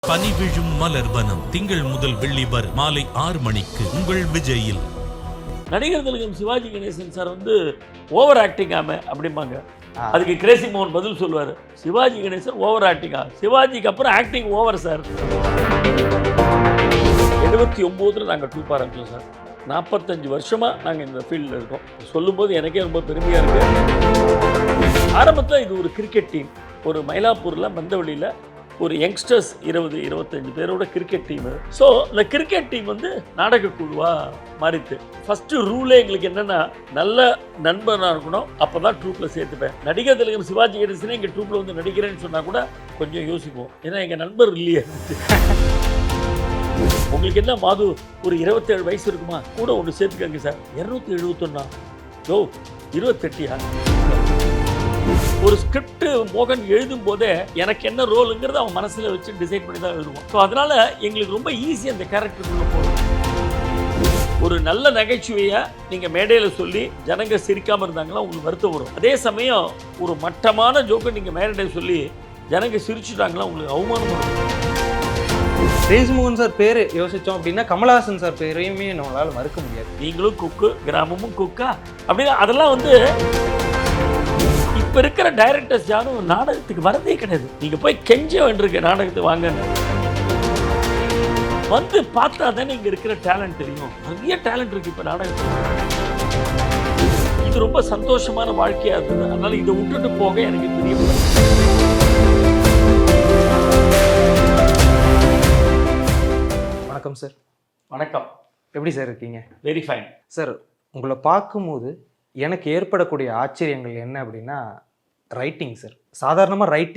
பனி விழும் மலர்வனம் திங்கள் முதல் வெள்ளி வரை மாலை 6 மணிக்கு உங்கள் விஜயில். நடிகர் திலகம் சிவாஜி கணேசன் சார் வந்து ஓவர் ஆக்டிங் அப்படிம்பாங்க. அதுக்கு கிரேசி மோகன் பதில் சொல்லுவார், சிவாஜி கணேசன் ஓவர் ஆக்டிங்கா, சிவாஜிக்கு அப்புறம் ஆக்டிங் ஓவர் சார். 79 நாங்கள் ட்ரூப் ஆரம்பித்தோம் சார். 45 வருஷமாக நாங்கள் இந்த ஃபீல்டில் இருக்கோம். சொல்லும்போது எனக்கே ரொம்ப பெருமையாக இருக்குது. ஆரம்பத்தில் இது ஒரு கிரிக்கெட் டீம், ஒரு மயிலாப்பூரில் மந்தவெளியில் ஒரு யங்ஸ்டர்ஸ் 20-25 பேரோட கிரிக்கெட் டீமு. ஸோ இந்த கிரிக்கெட் டீம் வந்து நாடக குழுவாக மாறித்து. ஃபஸ்ட்டு ரூலே எங்களுக்கு என்னென்னா, நல்ல நண்பனாக இருக்கணும், அப்போ தான் ட்ரூப்பில் சேர்த்துப்பேன். நடிகர் திலகம் சிவாஜி கணேசனே எங்கள் ட்ரூப்பில் வந்து நடிக்கிறேன்னு சொன்னால் கூட கொஞ்சம் யோசிப்போம், ஏன்னா எங்கள் நண்பர் இல்லையே. உங்களுக்கு என்ன மாது ஒரு 27 வயசு இருக்குமா, கூட ஒன்று சேர்த்துக்கங்க சார். 271 யோ 28யா? ஒரு ஸ்கிரிப்ட் மோகன் எழுதும் போதே எனக்கு என்ன ரோலுங்கிறத அவன் மனசில் வச்சு டிசைட் பண்ணி தான் எழுதுவோம். ஸோ அதனால் எங்களுக்கு ரொம்ப ஈஸி அந்த கேரக்டருக்குள்ளே போகும். ஒரு நல்ல நகைச்சுவையை நீங்கள் மேடையில் சொல்லி ஜனங்க சிரிக்காமல் இருந்தாங்கன்னா உங்களுக்கு வருத்தம் வரும். அதே சமயம் ஒரு மட்டமான ஜோக்கை நீங்கள் மேடையில் சொல்லி ஜனங்க சிரிச்சுட்டாங்களா உங்களுக்கு அவமானம் வரும். கிரேசி மோகன் சார் பேர் யோசித்தோம் அப்படின்னா கமலஹாசன் சார் பேரையுமே நம்மளால் மறுக்க முடியாது. நீங்களும் குக்கு, கிராமமும் குக்கா அப்படின்னா அதெல்லாம் வந்து இப்போ இருக்கிற டைரக்டர்ஸ் யாரும் நாடகத்துக்கு வரதே கிடையாது. நீங்கள் போய் கெஞ்ச வேண்டியிருக்க நாடகத்துக்கு வாங்கன்னு வந்து பார்த்தா தானே இங்கே இருக்கிற டேலண்ட் தெரியும். நிறைய டேலண்ட் இருக்குது இப்போ நாடகத்தில். இது ரொம்ப சந்தோஷமான வாழ்க்கையாக இருந்தது. அதனால் இதை விட்டுட்டு போக எனக்கு தெரியல. வணக்கம் சார். வணக்கம். எப்படி சார் இருக்கீங்க? Very fine sir. உங்களை பார்க்கும்போது எனக்கு ஏற்படக்கூடிய ஆச்சரியங்கள் என்ன அப்படின்னா ரைட்டிங் சார். சாதாரணமாக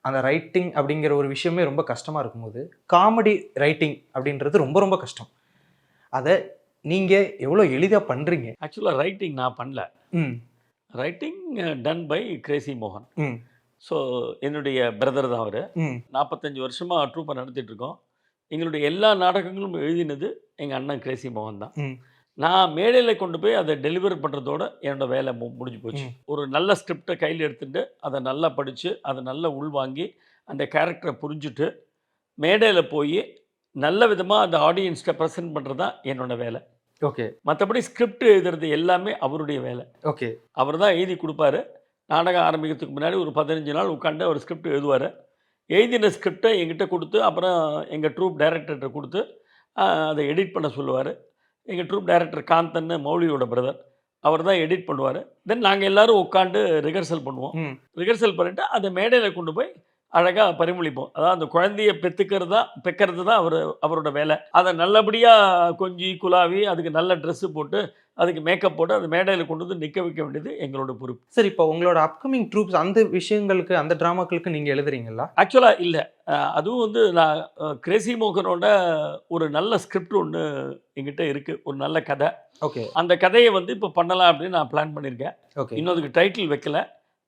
அந்த ரைட்டிங் அப்படிங்கிற ஒரு விஷயமே ரொம்ப கஷ்டமாக இருக்கும்போது காமெடி ரைட்டிங் அப்படின்றது ரொம்ப ரொம்ப கஷ்டம். அதை நீங்கள் எவ்வளோ எளிதாக பண்ணுறீங்க? ஆக்சுவலாக ரைட்டிங் நான் பண்ணல. ரைட்டிங் டன் பை கிரேசி மோகன். ஸோ என்னுடைய பிரதர் தான் அவர். 45 வருஷமாக ட்ரூப்பை நடத்திட்டு இருக்கோம். எங்களுடைய எல்லா நாடகங்களும் எழுதினது எங்கள் அண்ணன் கிரேசி மோகன் தான். நான் மேடையில் கொண்டு போய் அதை டெலிவர் பண்ணுறதோட என்னோடய வேலை முடிஞ்சு போச்சு. ஒரு நல்ல ஸ்கிரிப்டை கையில் எடுத்துகிட்டு அதை நல்லா படித்து அதை நல்லா உள்வாங்கி அந்த கேரக்டரை புரிஞ்சுட்டு மேடையில் போய் நல்ல விதமாக அந்த ஆடியன்ஸ்கிட்ட ப்ரெசென்ட் பண்ணுறது தான் என்னோடய வேலை. ஓகே. மற்றபடி ஸ்கிரிப்ட் எழுதுறது எல்லாமே அவருடைய வேலை. ஓகே. அவர் தான் எழுதி கொடுப்பாரு. நாடகம் ஆரம்பிக்கிறதுக்கு முன்னாடி ஒரு 15 நாள் உட்காந்து அவர் ஸ்கிரிப்ட் எழுதுவார். எழுதின ஸ்கிரிப்டை எங்கிட்ட கொடுத்து அப்புறம் எங்கள் ட்ரூப் டைரக்டர்கிட்ட கொடுத்து அதை எடிட் பண்ண சொல்லுவார். எங்கள் ட்ரூப் டைரக்டர் காந்தன்னு மௌலியோட பிரதர், அவர் தான் எடிட் பண்ணுவார். தென் நாங்கள் எல்லோரும் உட்காந்து ரிஹர்சல் பண்ணுவோம். ரிஹர்சல் பண்ணிவிட்டு அதை மேடையில் கொண்டு போய் அழகாக பரிமளிப்போம். அதாவது அந்த குழந்தைய பெக்கிறது தான் அவரோட வேலை. அதை நல்லபடியாக கொஞ்சி குலாவி அதுக்கு நல்ல ட்ரெஸ்ஸு போட்டு அதுக்கு மேக்கப் போட்டு அந்த மேடையில் கொண்டு வந்து நிற்க வைக்க வேண்டியது எங்களோட பொறுப்பு. சார், இப்போ உங்களோட அப்கமிங் ட்ரூப்ஸ் அந்த விஷயங்களுக்கு அந்த ட்ராமாக்களுக்கு நீங்கள் எழுதுறீங்களா? ஆக்சுவலாக இல்லை. அதுவும் வந்து நான் கிரேசி மோகனோட ஒரு நல்ல ஸ்கிரிப்ட் ஒன்று எங்கிட்ட இருக்குது, ஒரு நல்ல கதை. ஓகே. அந்த கதையை வந்து இப்போ பண்ணலாம் அப்படின்னு நான் பிளான் பண்ணியிருக்கேன். ஓகே. இன்னும் அதுக்கு டைட்டில் வைக்கல.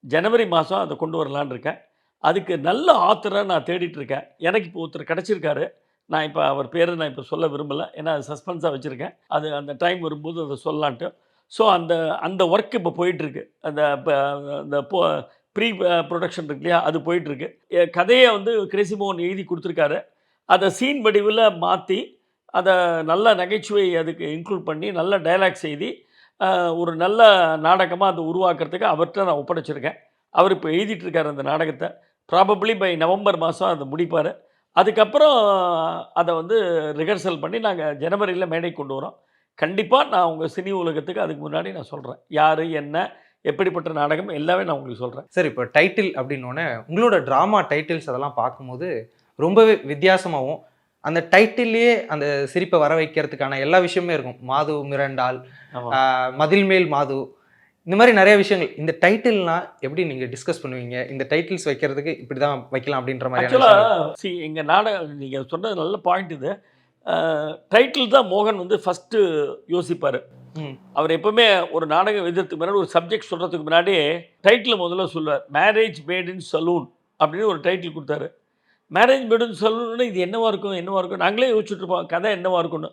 ஜனவரி மாதம் அதை கொண்டு வரலான்னு இருக்கேன். அதுக்கு நல்ல ஆத்தரை நான் தேடிட்டு இருக்கேன். எனக்கு இப்போ ஒருத்தர் கிடச்சிருக்காரு. நான் இப்போ அவர் பேரை நான் இப்போ சொல்ல விரும்பலை, ஏன்னா அது சஸ்பென்ஸாக வச்சுருக்கேன். அது அந்த டைம் வரும்போது அதை சொல்லலான்ட்டு. ஸோ அந்த ஒர்க் இப்போ போயிட்டுருக்கு. அந்த ப்ரீ ப்ரொடக்ஷன் இருக்கு இல்லையா, அது போயிட்டுருக்கு. கதையை வந்து கிரேசி மோகன் எழுதி கொடுத்துருக்காரு. அதை சீன் வடிவில் மாற்றி அதை நல்ல நகைச்சுவை அதுக்கு இன்க்ளூட் பண்ணி நல்ல டைலாக்ஸ் எழுதி ஒரு நல்ல நாடகமாக அதை உருவாக்குறதுக்கு அவர்கிட்ட நான் ஒப்படைச்சிருக்கேன். அவர் இப்போ எழுதிட்டுருக்கார் அந்த நாடகத்தை. ப்ராபப்ளி பை நவம்பர் மாதம் அதை முடிப்பார். அதுக்கப்புறம் அதை வந்து ரிஹர்சல் பண்ணி நாங்கள் ஜனவரியில் மேடை கொண்டு வரோம். கண்டிப்பாக நான் உங்கள் சினி உலகத்துக்கு அதுக்கு முன்னாடி நான் சொல்கிறேன், யார் என்ன எப்படிப்பட்ட நாடகம் எல்லாமே நான் உங்களுக்கு சொல்கிறேன். சார், இப்போ டைட்டில் அப்படின்னோடனே உங்களோட ட்ராமா டைட்டில்ஸ் அதெல்லாம் பார்க்கும்போது ரொம்பவே வித்தியாசமாகவும் அந்த டைட்டில்லையே அந்த சிரிப்பை வர வைக்கிறதுக்கான எல்லா விஷயமே இருக்கும். மாது மிரண்டால், மதில் மேல் மாது, இந்த மாதிரி நிறைய விஷயங்கள். இந்த டைட்டில்னால் எப்படி நீங்கள் டிஸ்கஸ் பண்ணுவீங்க? இந்த டைட்டில்ஸ் வைக்கிறதுக்கு இப்படி தான் வைக்கலாம் அப்படின்ற மாதிரி? ஆக்சுவலாக எங்கள் நாடகம் நீங்கள் சொன்னது நல்ல பாயிண்ட். இது டைட்டில் தான் மோகன் வந்து ஃபஸ்ட்டு யோசிப்பார். அவர் எப்பவுமே ஒரு நாடகம் எழுதுறதுக்கு முன்னாடி ஒரு சப்ஜெக்ட் சொல்கிறதுக்கு முன்னாடி டைட்டில் முதல்ல சொல்லுவார். மேரேஜ் மேட் இன் சலூன் அப்படின்னு ஒரு டைட்டில் கொடுத்தாரு. மேரேஜ் மேட் இன் சலூன்னு இது என்னவாக இருக்கும் நாங்களே யோசிச்சுட்ருப்போம், கதை என்னவாக இருக்குன்னு.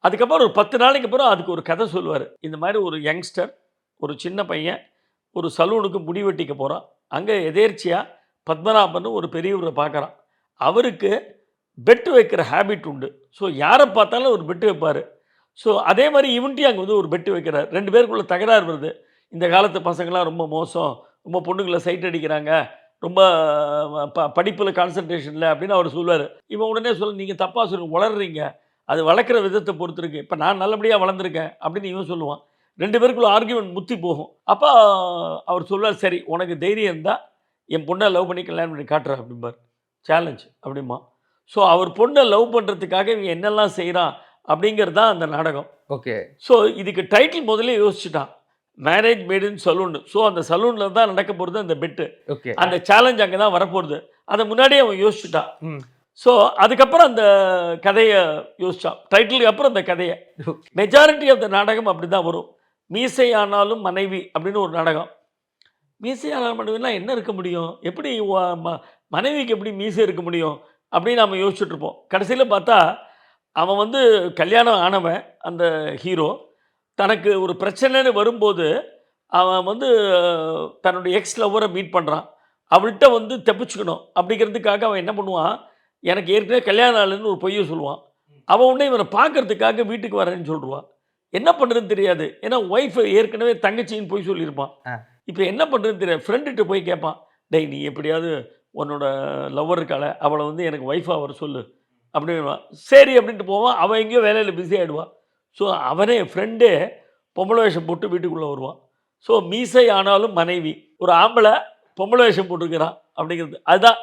அதுக்கப்புறம் ஒரு 10 நாளைக்கு அப்புறம் அதுக்கு ஒரு கதை சொல்லுவார். இந்த மாதிரி ஒரு யங்ஸ்டர், ஒரு சின்ன பையன் ஒரு சலூனுக்கு முடி வெட்டிக்க போகிறான். அங்கே எதேர்ச்சியாக பத்மநாபன் ஒரு பெரியவரை பார்க்குறான். அவருக்கு பெட்டு வைக்கிற ஹேபிட் உண்டு. ஸோ யாரை பார்த்தாலும் ஒரு பெட்டு வைப்பார். ஸோ அதே மாதிரி இவன்ட்டையும் அங்கே வந்து ஒரு பெட்டு வைக்கிறார். 2 பேருக்குள்ள தகராறு வருது. இந்த காலத்து பசங்களாம் ரொம்ப மோசம், ரொம்ப பொண்ணுங்களை சைட் அடிக்கிறாங்க, ரொம்ப படிப்பில் கான்சன்ட்ரேஷன் இல்லை அப்படின்னு அவர் சொல்லுவார். இவன் உடனே சொல்ல, நீங்கள் தப்பாக சொல்லுங்க, வளர்றீங்க, அது வளர்க்குற விதத்தை பொறுத்து இருக்கு. இப்போ நான் நல்லபடியாக வளர்ந்துருக்கேன் அப்படின்னு இவன் சொல்லுவான். 2 பேருக்குள்ள ஆர்கியூமெண்ட் முத்தி போகும். அப்போ அவர் சொல்லுவார், சரி உனக்கு தைரியம் இருந்தால் என் பொண்ணை லவ் பண்ணி கல்யாணம் பண்ணி காட்டுறேன் அப்படிம்பார். சேலஞ்ச் அப்படிமா. ஸோ அவர் பொண்ணை லவ் பண்ணுறதுக்காக இவன் என்னெல்லாம் செய்கிறான் அப்படிங்கிறது தான் அந்த நாடகம். ஓகே. ஸோ இதுக்கு டைட்டில் முதல்ல யோசிச்சுட்டான், marriage made in saloon. So அந்த சலூனில் தான் நடக்க போகிறது அந்த பெட்டு. ஓகே. அந்த சேலஞ்ச் அங்கே தான் வரப்போகிறது. அதை முன்னாடியே அவன் யோசிச்சுட்டான். ம். ஸோ அதுக்கப்புறம் அந்த கதையை யோசிச்சான். டைட்டிலுக்கு அப்புறம் அந்த கதையை. மெஜாரிட்டி ஆஃப் த நாடகம் அப்படி தான் வரும். மீசை ஆனாலும் மனைவி அப்படின்னு ஒரு நாடகம். மீசை ஆனாலும் மனைவினா என்ன இருக்க முடியும், எப்படி மனைவிக்கு எப்படி மீசை இருக்க முடியும் அப்படின்னு நம்ம யோசிச்சுட்டு இருப்போம். கடைசியில் பார்த்தா அவன் வந்து கல்யாணம் ஆனவன், அந்த ஹீரோ தனக்கு ஒரு பிரச்சனைன்னு வரும்போது அவன் வந்து தன்னுடைய எக்ஸ் லவ்வரை மீட் பண்ணுறான். அவள்கிட்ட வந்து தப்பிச்சுக்கணும் அப்படிங்கிறதுக்காக அவன் என்ன பண்ணுவான், எனக்கு ஏற்கனவே கல்யாணம் ஆளுன்னு ஒரு பொய்யை சொல்லுவான். அவன் உடனே இவனை பார்க்கறதுக்காக வீட்டுக்கு வரேன்னு சொல்லுவான். என்ன பண்ணுறதுன்னு தெரியாது. ஏன்னா ஒய்ஃப் ஏற்கனவே தங்கச்சின்னு போய் சொல்லியிருப்பான். இப்போ என்ன பண்ணுறதுன்னு தெரியாது. ஃப்ரெண்டுகிட்ட போய் கேட்பான், டேய் நீ எப்படியாவது உன்னோட லவ்வர் இருக்காள அவளை வந்து எனக்கு ஒய்ஃபாக வர சொல்லு அப்படின்வான். சரி அப்படின்ட்டு போவான். அவன் எங்கேயோ வேலையில் பிஸி ஆகிடுவான். ஸோ அவனே ஃப்ரெண்டே பொம்பளை வேஷம் போட்டு வீட்டுக்குள்ளே வருவான். ஸோ மீசை ஆனாலும் மனைவி, ஒரு ஆம்பளை பொம்பளை வேஷம் போட்டிருக்கிறான் அப்படிங்கிறது. அதுதான்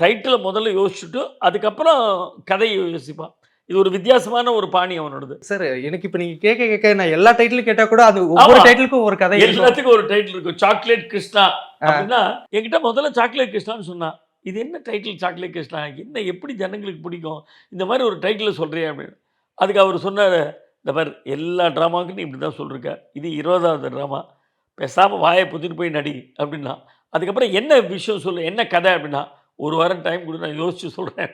டைட்டிலை முதல்ல யோசிச்சுட்டு அதுக்கப்புறம் கதையை யோசிப்பான். இது ஒரு வித்தியாசமான ஒரு பாணி அவனோடது. சார் எனக்கு இப்போ நீங்கள் கேட்க கேட்க நான் எல்லா டைட்டிலும் கேட்டால் கூட அது ஒவ்வொரு டைட்டிலுக்கும் ஒரு கதை, எல்லாத்துக்கும் ஒரு டைட்டில் இருக்கும். சாக்லேட் கிருஷ்ணா அப்படின்னா என்கிட்ட முதல்ல சாக்லேட் கிருஷ்ணான்னு சொன்னான். இது என்ன டைட்டில் சாக்லேட் கிருஷ்ணா, என்ன எப்படி ஜனங்களுக்கு பிடிக்கும் இந்த மாதிரி ஒரு டைட்டில் சொல்கிறேன் அப்படின்னு. அதுக்கு அவர் சொன்னார், இந்த மாதிரி எல்லா ட்ராமாவுக்கும் நீ இப்படி தான் சொல்லிருக்க, இது 20வது ட்ராமா, பேசாமல் வாயை புத்திட்டு போய் நடி அப்படின்னா. அதுக்கப்புறம் என்ன விஷயம் சொல்லு, என்ன கதை அப்படின்னா, ஒரு வாரம் டைம் கொடு நான் யோசிச்சு சொல்கிறேன்.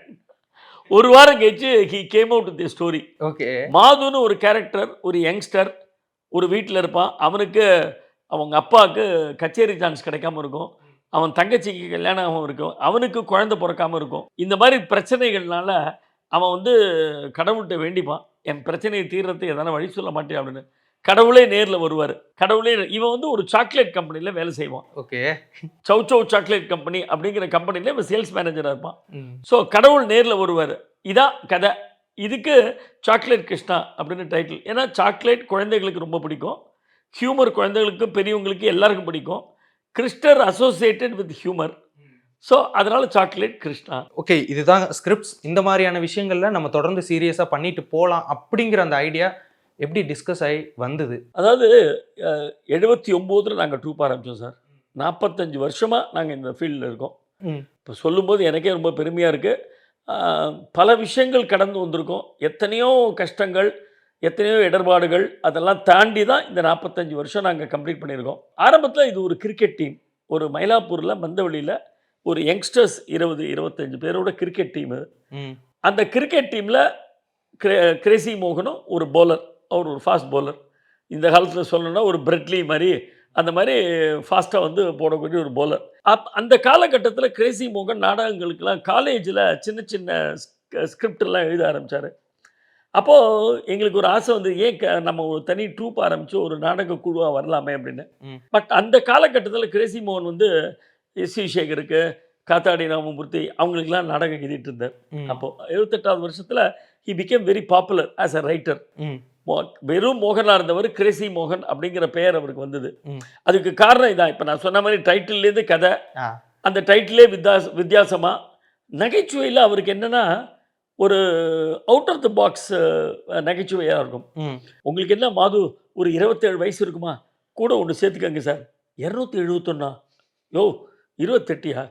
ஒரு வாரம் கழிச்சு he came out with the story. Okay. மாதுன்னு ஒரு கேரக்டர், ஒரு யங்ஸ்டர், ஒரு வீட்டில் இருப்பான். அவனுக்கு அவங்க அப்பாவுக்கு கச்சேரி சான்ஸ் கிடைக்காம இருக்கும். அவன் தங்கச்சிக்கு கல்யாணம் இருக்கும். அவனுக்கு குழந்தை பிறக்காமல் இருக்கும். இந்த மாதிரி பிரச்சனைகள்னால அவன் வந்து கடவுள்கிட்ட வேண்டிப்பான், என் பிரச்சனையை தீர்றதுக்கு எதனா வழி சொல்ல மாட்டேன் அப்படின்னு. கடவுளே நேரில் வருவார். கடவுளே இவன் வந்து ஒரு சாக்லேட் கம்பெனியில் வேலை செய்வான். ஓகே. சவ் சவ் சாக்லேட் கம்பெனி அப்படிங்கிற கம்பெனியில் இவன் சேல்ஸ் மேனேஜராக இருப்பான். ஸோ கடவுள் நேரில் வருவார். இதான் கதை. இதுக்கு சாக்லேட் கிருஷ்ணா அப்படின்னு டைட்டில். ஏன்னா சாக்லேட் குழந்தைகளுக்கு ரொம்ப பிடிக்கும், ஹியூமர் குழந்தைகளுக்கு பெரியவங்களுக்கு எல்லாருக்கும் பிடிக்கும். Crystal associated with humour. So அதனால் சாக்லேட் கிருஷ்ணா. ஓகே, இதுதான் ஸ்கிரிப்ட்ஸ். இந்த மாதிரியான விஷயங்களில் நம்ம தொடர்ந்து சீரியஸாக பண்ணிட்டு போகலாம் அப்படிங்கிற அந்த ஐடியா எப்படி டிஸ்கஸ் ஆகி வந்தது? அதாவது 79 நாங்கள் ட்ரூப் ஆரம்பித்தோம் சார். 45 வருஷமாக நாங்கள் இந்த ஃபீல்டில் இருக்கோம். இப்போ சொல்லும்போது எனக்கே ரொம்ப பெருமையாக இருக்குது. பல விஷயங்கள் கடந்து வந்திருக்கோம். எத்தனையோ கஷ்டங்கள், எத்தனையோ இடர்பாடுகள், அதெல்லாம் தாண்டி தான் இந்த 45 வருஷம் நாங்கள் கம்ப்ளீட் பண்ணியிருக்கோம். ஆரம்பத்தில் இது ஒரு கிரிக்கெட் டீம். ஒரு மயிலாப்பூரில் மந்தவெளியில் ஒரு யங்ஸ்டர்ஸ் 20-25 பேரோட கிரிக்கெட் டீமு. அந்த கிரிக்கெட் டீமில் கிரேசி மோகனும் ஒரு பவுலர். அவர் ஒரு ஃபாஸ்ட் பவுலர். இந்த காலத்தில் சொல்லணும்னா ஒரு பிரெட்லி மாதிரி அந்த மாதிரி ஃபாஸ்ட்டாக வந்து போடக்கூடிய ஒரு பவுலர். அந்த காலகட்டத்தில் கிரேசி மோகன் நாடகங்களுக்கெல்லாம் காலேஜில் சின்ன சின்ன ஸ்கிரிப்டெல்லாம் எழுத ஆரம்பித்தார். அப்போது எங்களுக்கு ஒரு ஆசை வந்து, ஏன் நம்ம ஒரு தனி ட்ரூப் ஆரம்பித்து ஒரு நாடக குழுவாக வரலாமே அப்படின்னு. பட் அந்த காலகட்டத்தில் கிரேசி மோகன் வந்து எஸ்.வி. சேகருக்கு, காத்தாடி ராமமூர்த்தி அவங்களுக்கெல்லாம் நாடகம் எழுதிட்டு இருந்தார். அப்போது 78வது வருஷத்தில் he became very popular as a writer. வெறும் மோகனாக இருந்தவர் கிரேசி மோகன் அப்படிங்கிற பெயர் அவருக்கு வந்தது. அதுக்கு காரணம் இதான். இப்போ நான் சொன்ன மாதிரி டைட்டில்லேருந்து கதை, அந்த டைட்டிலே வித்தியாசமாக நகைச்சுவையில் அவருக்கு என்னென்னா ஒரு அவுட் ஆஃப் த பாக்ஸ் நகைச்சுவையாக இருக்கும். உங்களுக்கு என்ன மாது ஒரு 27 வயசு இருக்குமா, கூட ஒன்று சேர்த்துக்கங்க சார், 271 யோ 28யா,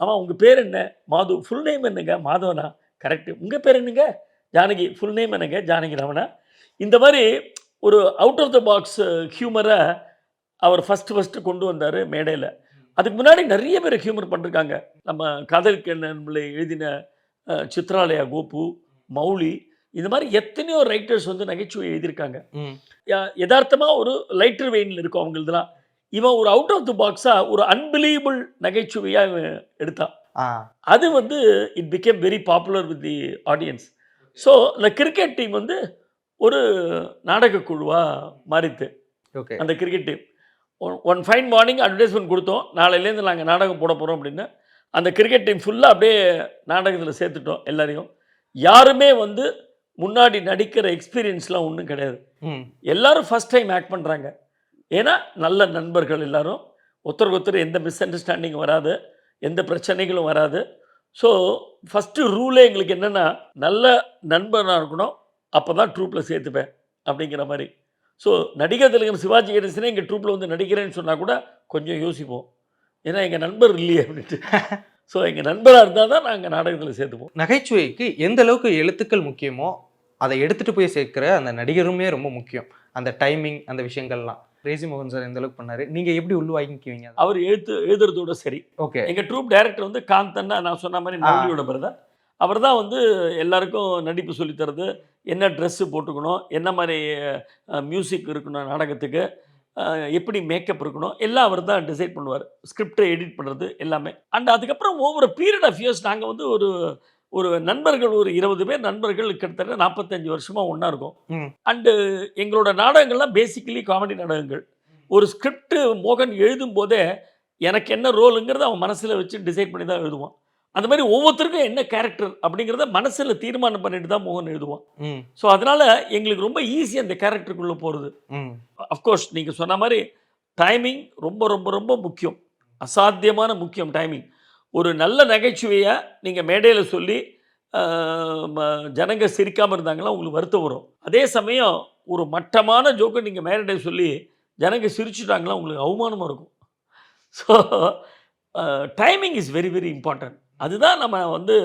ஆமாம் உங்கள் பேர் என்ன, மாது, ஃபுல் நேம் என்னங்க, மாதவனா, கரெக்டு, உங்கள் பேர் என்னங்க, ஜானகி, ஃபுல் நேம் என்னங்க, ஜானகி ராமனா. இந்த மாதிரி ஒரு அவுட் ஆஃப் த பாக்ஸ் ஹியூமரை அவர் ஃபஸ்ட்டு கொண்டு வந்தார் மேடையில். அதுக்கு முன்னாடி நிறைய பேர் ஹியூமர் பண்ணிருக்காங்க. நம்ம காதலுக்கு நம்மளை எழுதின சித்ராலயா கோபு, மௌலி, இந்த மாதிரி எத்தனையோ ரைட்டர்ஸ் வந்து நகைச்சுவை எழுதியிருக்காங்க. யதார்த்தமாக ஒரு லைட்டர் வெயினில் இருக்கும் அவங்களதுலாம். இவன் ஒரு அவுட் ஆஃப் த பாக்ஸாக ஒரு அன்பிலீவபிள் நகைச்சுவையாக எடுத்தான். ஆ. அது வந்து it became very popular with the audience. So இந்த கிரிக்கெட் டீம் வந்து ஒரு நாடக குழுவா மாறித்து. ஓகே. அந்த cricket team one fine morning advertisement கொடுத்தோம், நாளையிலேருந்து நாங்கள் நாடகம் போட போகிறோம் அப்படின்னு. அந்த கிரிக்கெட் டீம் ஃபுல்லாக அப்படியே நாடகத்தில் சேர்த்துட்டோம் எல்லாரையும். யாருமே வந்து முன்னாடி நடிக்கிற எக்ஸ்பீரியன்ஸ்லாம் ஒன்றும் கிடையாது. ம். எல்லாரும் ஃபர்ஸ்ட் டைம் ஆக்ட் பண்ணுறாங்க. ஏன்னா நல்ல நண்பர்கள் எல்லாரும், ஒருத்தருக்கு ஒருத்தர் எந்த மிஸ் அண்டர்ஸ்டாண்டிங் வராது, எந்த பிரச்சனைகளும் வராது. ஸோ ஃபஸ்ட்டு ரூலே எங்களுக்கு என்னென்னா, நல்ல நண்பனாக இருக்கணும், அப்போ தான் ட்ரூப்பில் சேர்த்துப்பேன் அப்படிங்கிற மாதிரி. ஸோ நடிகர் திலகம் சிவாஜி கணேசனே எங்கள் ட்ரூப்பில் வந்து நடிக்கிறேன்னு சொன்னால் கூட கொஞ்சம் யோசிப்போம். ஏன்னா எங்கள் நண்பர் இல்லையே அப்படின்ட்டு. ஸோ எங்கள் நண்பராக இருந்தால் தான் நாங்கள் நாடகத்தில் சேர்த்துப்போம். நகைச்சுவைக்கு எந்த அளவுக்கு எழுத்துக்கள் முக்கியமோ அதை எடுத்துட்டு போய் சேர்க்கிற அந்த நடிகருமே ரொம்ப முக்கியம். அந்த டைமிங், அந்த விஷயங்கள்லாம் கிரேசி மோகன் சார் எந்த அளவுக்கு பண்ணாரு, நீங்க எப்படி உள்வாங்கிக்குவீங்க? அவர் எழுதுறதோட சரி. ஓகே. எங்கள் ட்ரூப் டைரக்டர் வந்து காந்தன்னா, நான் சொன்ன மாதிரி நவலியோட பிரதர். அவர் தான் வந்து எல்லாருக்கும் நடிப்பு சொல்லித்தரது, என்ன ட்ரெஸ்ஸு போட்டுக்கணும், என்ன மாதிரி மியூசிக் இருக்கணும் நாடகத்துக்கு, எப்படி மேக்கப் இருக்கணும், எல்லாம் அவர் தான் டிசைட் பண்ணுவார். ஸ்கிரிப்டை எடிட் பண்ணுறது எல்லாமே. அண்ட் அதுக்கப்புறம் ஓவர் பீரியட் ஆஃப் இயர்ஸ் நாங்கள் வந்து ஒரு நண்பர்கள், ஒரு 20 பேர் நண்பர்கள் கிட்டத்தட்ட 45 வருஷமாக ஒன்றா இருக்கோம். அண்டு எங்களோட நாடகங்கள்லாம் பேசிக்கலி காமெடி நாடகங்கள். ஒரு ஸ்கிரிப்ட் மோகன் எழுதும் போதே எனக்கு என்ன ரோலுங்கிறத அவன் மனசில் வச்சு டிசைட் பண்ணி தான் எழுதுவான். அந்த மாதிரி ஒவ்வொருத்தருக்கும் என்ன கேரக்டர் அப்படிங்கிறத மனசில் தீர்மானம் பண்ணிட்டு தான் மோகன் எழுதுவான். ஸோ அதனால் எங்களுக்கு ரொம்ப ஈஸி அந்த கேரக்டருக்குள்ளே போகிறது. அஃப்கோர்ஸ் நீங்கள் சொன்ன மாதிரி டைமிங் ரொம்ப ரொம்ப ரொம்ப முக்கியம், அசாத்தியமான முக்கியம் டைமிங். ஒரு நல்ல நகைச்சுவையை நீங்கள் மேடையில் சொல்லி ஜனங்க சிரிக்காமல் இருந்தாங்கன்னா உங்களுக்கு வருத்தம் வரும். அதே சமயம் ஒரு மட்டமான ஜோக்கை நீங்கள் மேடையில் சொல்லி ஜனங்க சிரிச்சுட்டாங்களா உங்களுக்கு அவமானமாக இருக்கும். So timing is very very important. அதுதான் நம்ம வந்து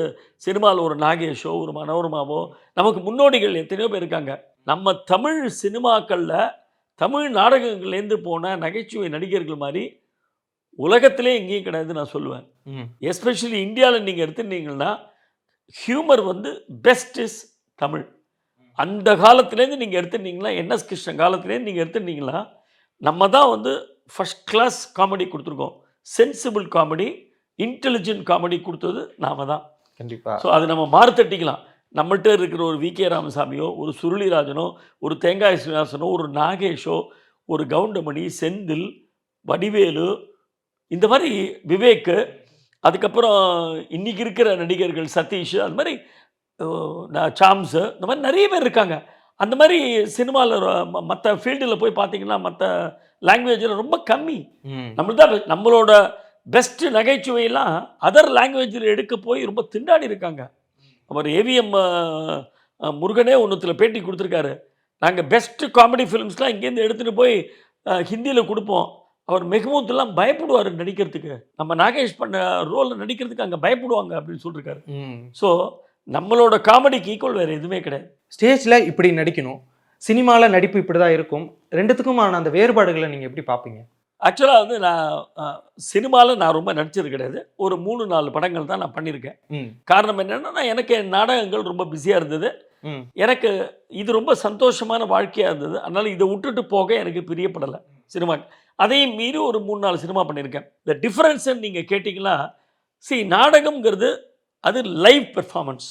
சினிமாவில் ஒரு நாகேஷோ ஒரு மனோரமாவோ நமக்கு முன்னோடிகள் எத்தனையோ பேர் இருக்காங்க. நம்ம தமிழ் சினிமாக்களில் தமிழ் நாடகங்கள்லேருந்து போன நகைச்சுவை நடிகர்கள் மாதிரி உலகத்திலே எங்கேயும் கிடையாது நான் சொல்லுவேன். எஸ்பெஷலி இந்தியாவில் நீங்கள் எடுத்துட்டீங்கன்னா ஹியூமர் வந்து பெஸ்ட் இஸ் தமிழ். அந்த காலத்துலேருந்து நீங்கள் எடுத்துட்டீங்கன்னா என்எஸ் கிருஷ்ணன் காலத்துலேருந்து நீங்கள் எடுத்துட்டீங்கன்னா நம்ம தான் வந்து ஃபஸ்ட் கிளாஸ் காமெடி கொடுத்துருக்கோம். சென்சிபிள் காமெடி, இன்டெலிஜென்ட் காமெடி கொடுத்தது நாம தான். கண்டிப்பாக. ஸோ அது நம்ம மாறுத்தட்டிக்கலாம். நம்மள்கிட்ட இருக்கிற ஒரு வி.கே. ராமசாமியோ, ஒரு சுருளிராஜனோ, ஒரு தேங்காய் ஸ்ரீனிவாசனோ, ஒரு நாகேஷோ, ஒரு கவுண்டமணி, செந்தில், வடிவேலு, இந்த மாதிரி விவேக்கு, அதுக்கப்புறம் இன்றைக்கி இருக்கிற நடிகர்கள் சதீஷ், அது மாதிரி சாம்ஸு, இந்த மாதிரி நிறைய பேர் இருக்காங்க. அந்த மாதிரி சினிமாவில் மற்ற ஃபீல்டில் போய் பார்த்தீங்கன்னா மற்ற லாங்குவேஜில் ரொம்ப கம்மி. நம்மளோட பெஸ்ட்டு நகைச்சுவையெல்லாம் அதர் லாங்குவேஜில் எடுக்க போய் ரொம்ப திண்டாடி இருக்காங்க. அவர் ஏவிஎம் முருகனே ஒன்றுத்தில் பேட்டி கொடுத்துருக்காரு. நாங்கள் பெஸ்ட்டு காமெடி ஃபிலிம்ஸ்லாம் இங்கேருந்து எடுத்துகிட்டு போய் ஹிந்தியில் கொடுப்போம். அவர் மெஹமூத்லாம் பயப்படுவார் நடிக்கிறதுக்கு, நம்ம நாகேஷ் பண்ண ரோலில் நடிக்கிறதுக்கு அங்கே பயப்படுவாங்க அப்படின்னு சொல்லியிருக்காரு. ஸோ நம்மளோட காமெடிக்கு ஈக்குவல் வேறு எதுவுமே கிடையாது. ஸ்டேஜில் இப்படி நடிக்கணும், சினிமாவில் நடிப்பு இப்படி தான் இருக்கும். ரெண்டுத்துக்குமான அந்த வேறுபாடுகளை நீங்கள் எப்படி பார்ப்பீங்க? ஆக்சுவலாக வந்து நான் சினிமாவில் நான் ரொம்ப நடித்தது கிடையாது. ஒரு 3-4 படங்கள் தான் நான் பண்ணியிருக்கேன். காரணம் என்னென்னா எனக்கு என் நாடகங்கள் ரொம்ப பிஸியாக இருந்தது. எனக்கு இது ரொம்ப சந்தோஷமான வாழ்க்கையாக இருந்தது. அதனால் இதை விட்டுட்டு போக எனக்கு பிரியப்படலை சினிமா. அதையும் மீறி ஒரு 3-4 சினிமா பண்ணியிருக்கேன். இந்த டிஃப்ரென்ஸுன்னு நீங்கள் கேட்டிங்கன்னா, நாடகம்ங்கிறது அது லைவ் பெர்ஃபார்மன்ஸ்.